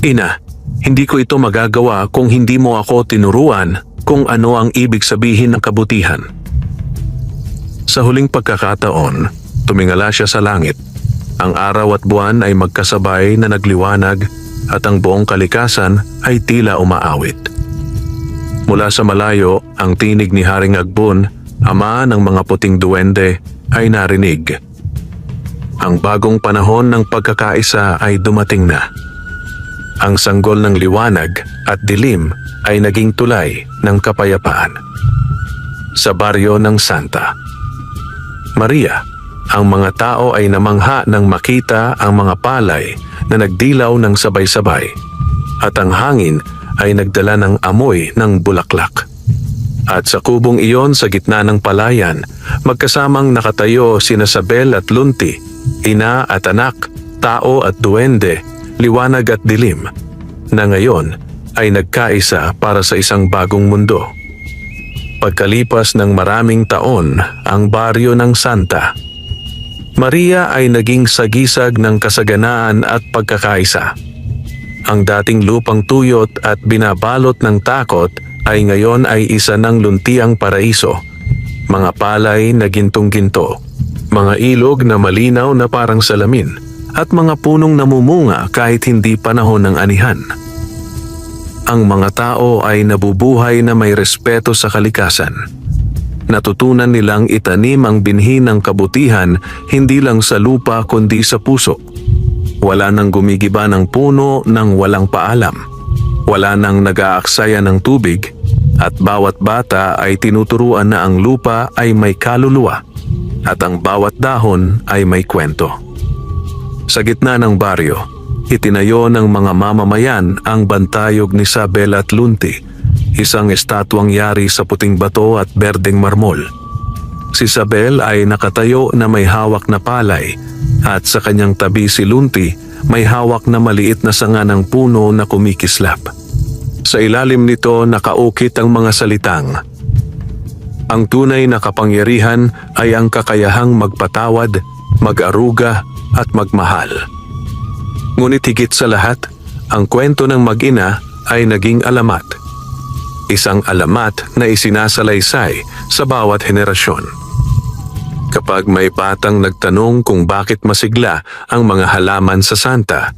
"Ina, hindi ko ito magagawa kung hindi mo ako tinuruan kung ano ang ibig sabihin ng kabutihan." Sa huling pagkakataon, tumingala siya sa langit. Ang araw at buwan ay magkasabay na nagliwanag at ang buong kalikasan ay tila umaawit. Mula sa malayo, ang tinig ni Haring Agbon, ama ng mga puting duwende, ay narinig. Ang bagong panahon ng pagkakaisa ay dumating na. Ang sanggol ng liwanag at dilim ay naging tulay ng kapayapaan. Sa baryo ng Santa Maria, ang mga tao ay namangha nang makita ang mga palay na nagdilaw ng sabay-sabay at ang hangin ay nagdala ng amoy ng bulaklak. At sa kubong iyon sa gitna ng palayan, magkasamang nakatayo sina Isabel at Lunti, ina at anak, tao at duwende, liwanag at dilim, na ngayon ay nagkaisa para sa isang bagong mundo. Pagkalipas ng maraming taon, ang baryo ng Santa Maria ay naging sagisag ng kasaganaan at pagkakaisa. Ang dating lupang tuyot at binabalot ng takot ay ngayon ay isa ng luntiang paraiso. Mga palay na gintong-ginto, mga ilog na malinaw na parang salamin, at mga punong namumunga kahit hindi panahon ng anihan. Ang mga tao ay nabubuhay na may respeto sa kalikasan. Natutunan nilang itanim ang binhi ng kabutihan hindi lang sa lupa kundi sa puso. Wala nang gumigiba ng puno nang walang paalam. Wala nang nag-aaksaya ng tubig at bawat bata ay tinuturuan na ang lupa ay may kaluluwa at ang bawat dahon ay may kwento. Sa gitna ng baryo, itinayo ng mga mamamayan ang bantayog ni Isabel at Lunti, isang estatwang yari sa puting bato at berdeng marmol. Si Isabel ay nakatayo na may hawak na palay at sa kanyang tabi si Lunti may hawak na maliit na sanga ng puno na kumikislap. Sa ilalim nito nakaukit ang mga salitang, "Ang tunay na kapangyarihan ay ang kakayahang magpatawad, mag-aruga at magmahal." Ngunit higit sa lahat, ang kwento ng mag-ina ay naging alamat. Isang alamat na isinasalaysay sa bawat henerasyon. Kapag may batang nagtanong kung bakit masigla ang mga halaman sa Santa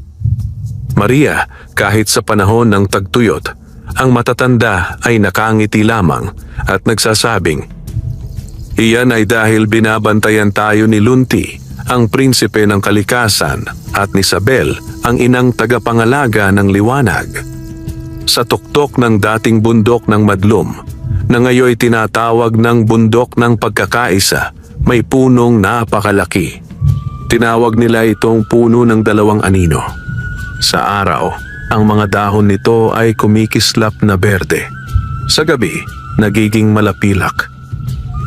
Maria, kahit sa panahon ng tagtuyot, ang matatanda ay nakangiti lamang at nagsasabing, "Iyan ay dahil binabantayan tayo ni Lunti, ang prinsipe ng kalikasan, at ni Isabel, ang inang tagapangalaga ng liwanag." Sa tuktok ng dating bundok ng Madlum, na ngayon tinatawag ng bundok ng pagkakaisa, may punong napakalaki. Tinawag nila itong puno ng dalawang anino. Sa araw, ang mga dahon nito ay kumikislap na berde. Sa gabi, nagiging malapilak.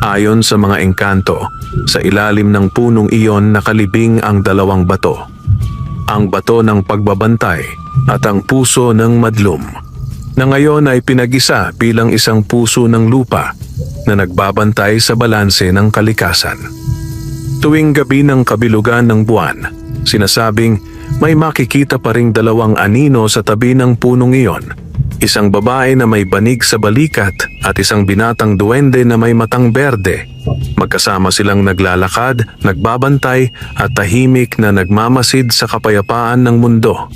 Ayon sa mga engkanto, sa ilalim ng punong iyon nakalibing ang dalawang bato. Ang bato ng pagbabantay at ang puso ng Madlum, na ngayon ay pinag-isa bilang isang puso ng lupa na nagbabantay sa balanse ng kalikasan. Tuwing gabi ng kabilugan ng buwan, sinasabing may makikita pa ring dalawang anino sa tabi ng punong iyon. Isang babae na may banig sa balikat at isang binatang duwende na may matang berde. Magkasama silang naglalakad, nagbabantay at tahimik na nagmamasid sa kapayapaan ng mundo.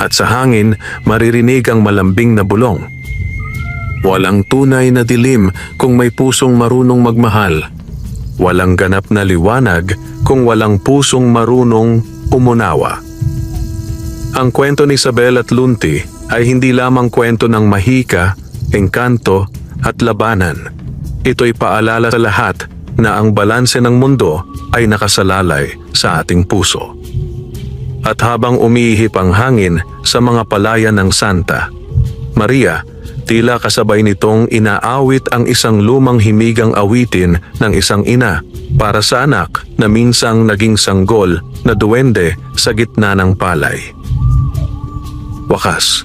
At sa hangin, maririnig ang malambing na bulong. Walang tunay na dilim kung may pusong marunong magmahal. Walang ganap na liwanag kung walang pusong marunong umunawa. Ang kwento ni Isabel at Lunti ay hindi lamang kwento ng mahika, engkanto at labanan. Ito'y paalala sa lahat na ang balanse ng mundo ay nakasalalay sa ating puso. At habang umiihip ang hangin sa mga palayan ng Santa Maria, tila kasabay nitong inaawit ang isang lumang himigang awitin ng isang ina para sa anak na minsang naging sanggol na duwende sa gitna ng palay. Wakas,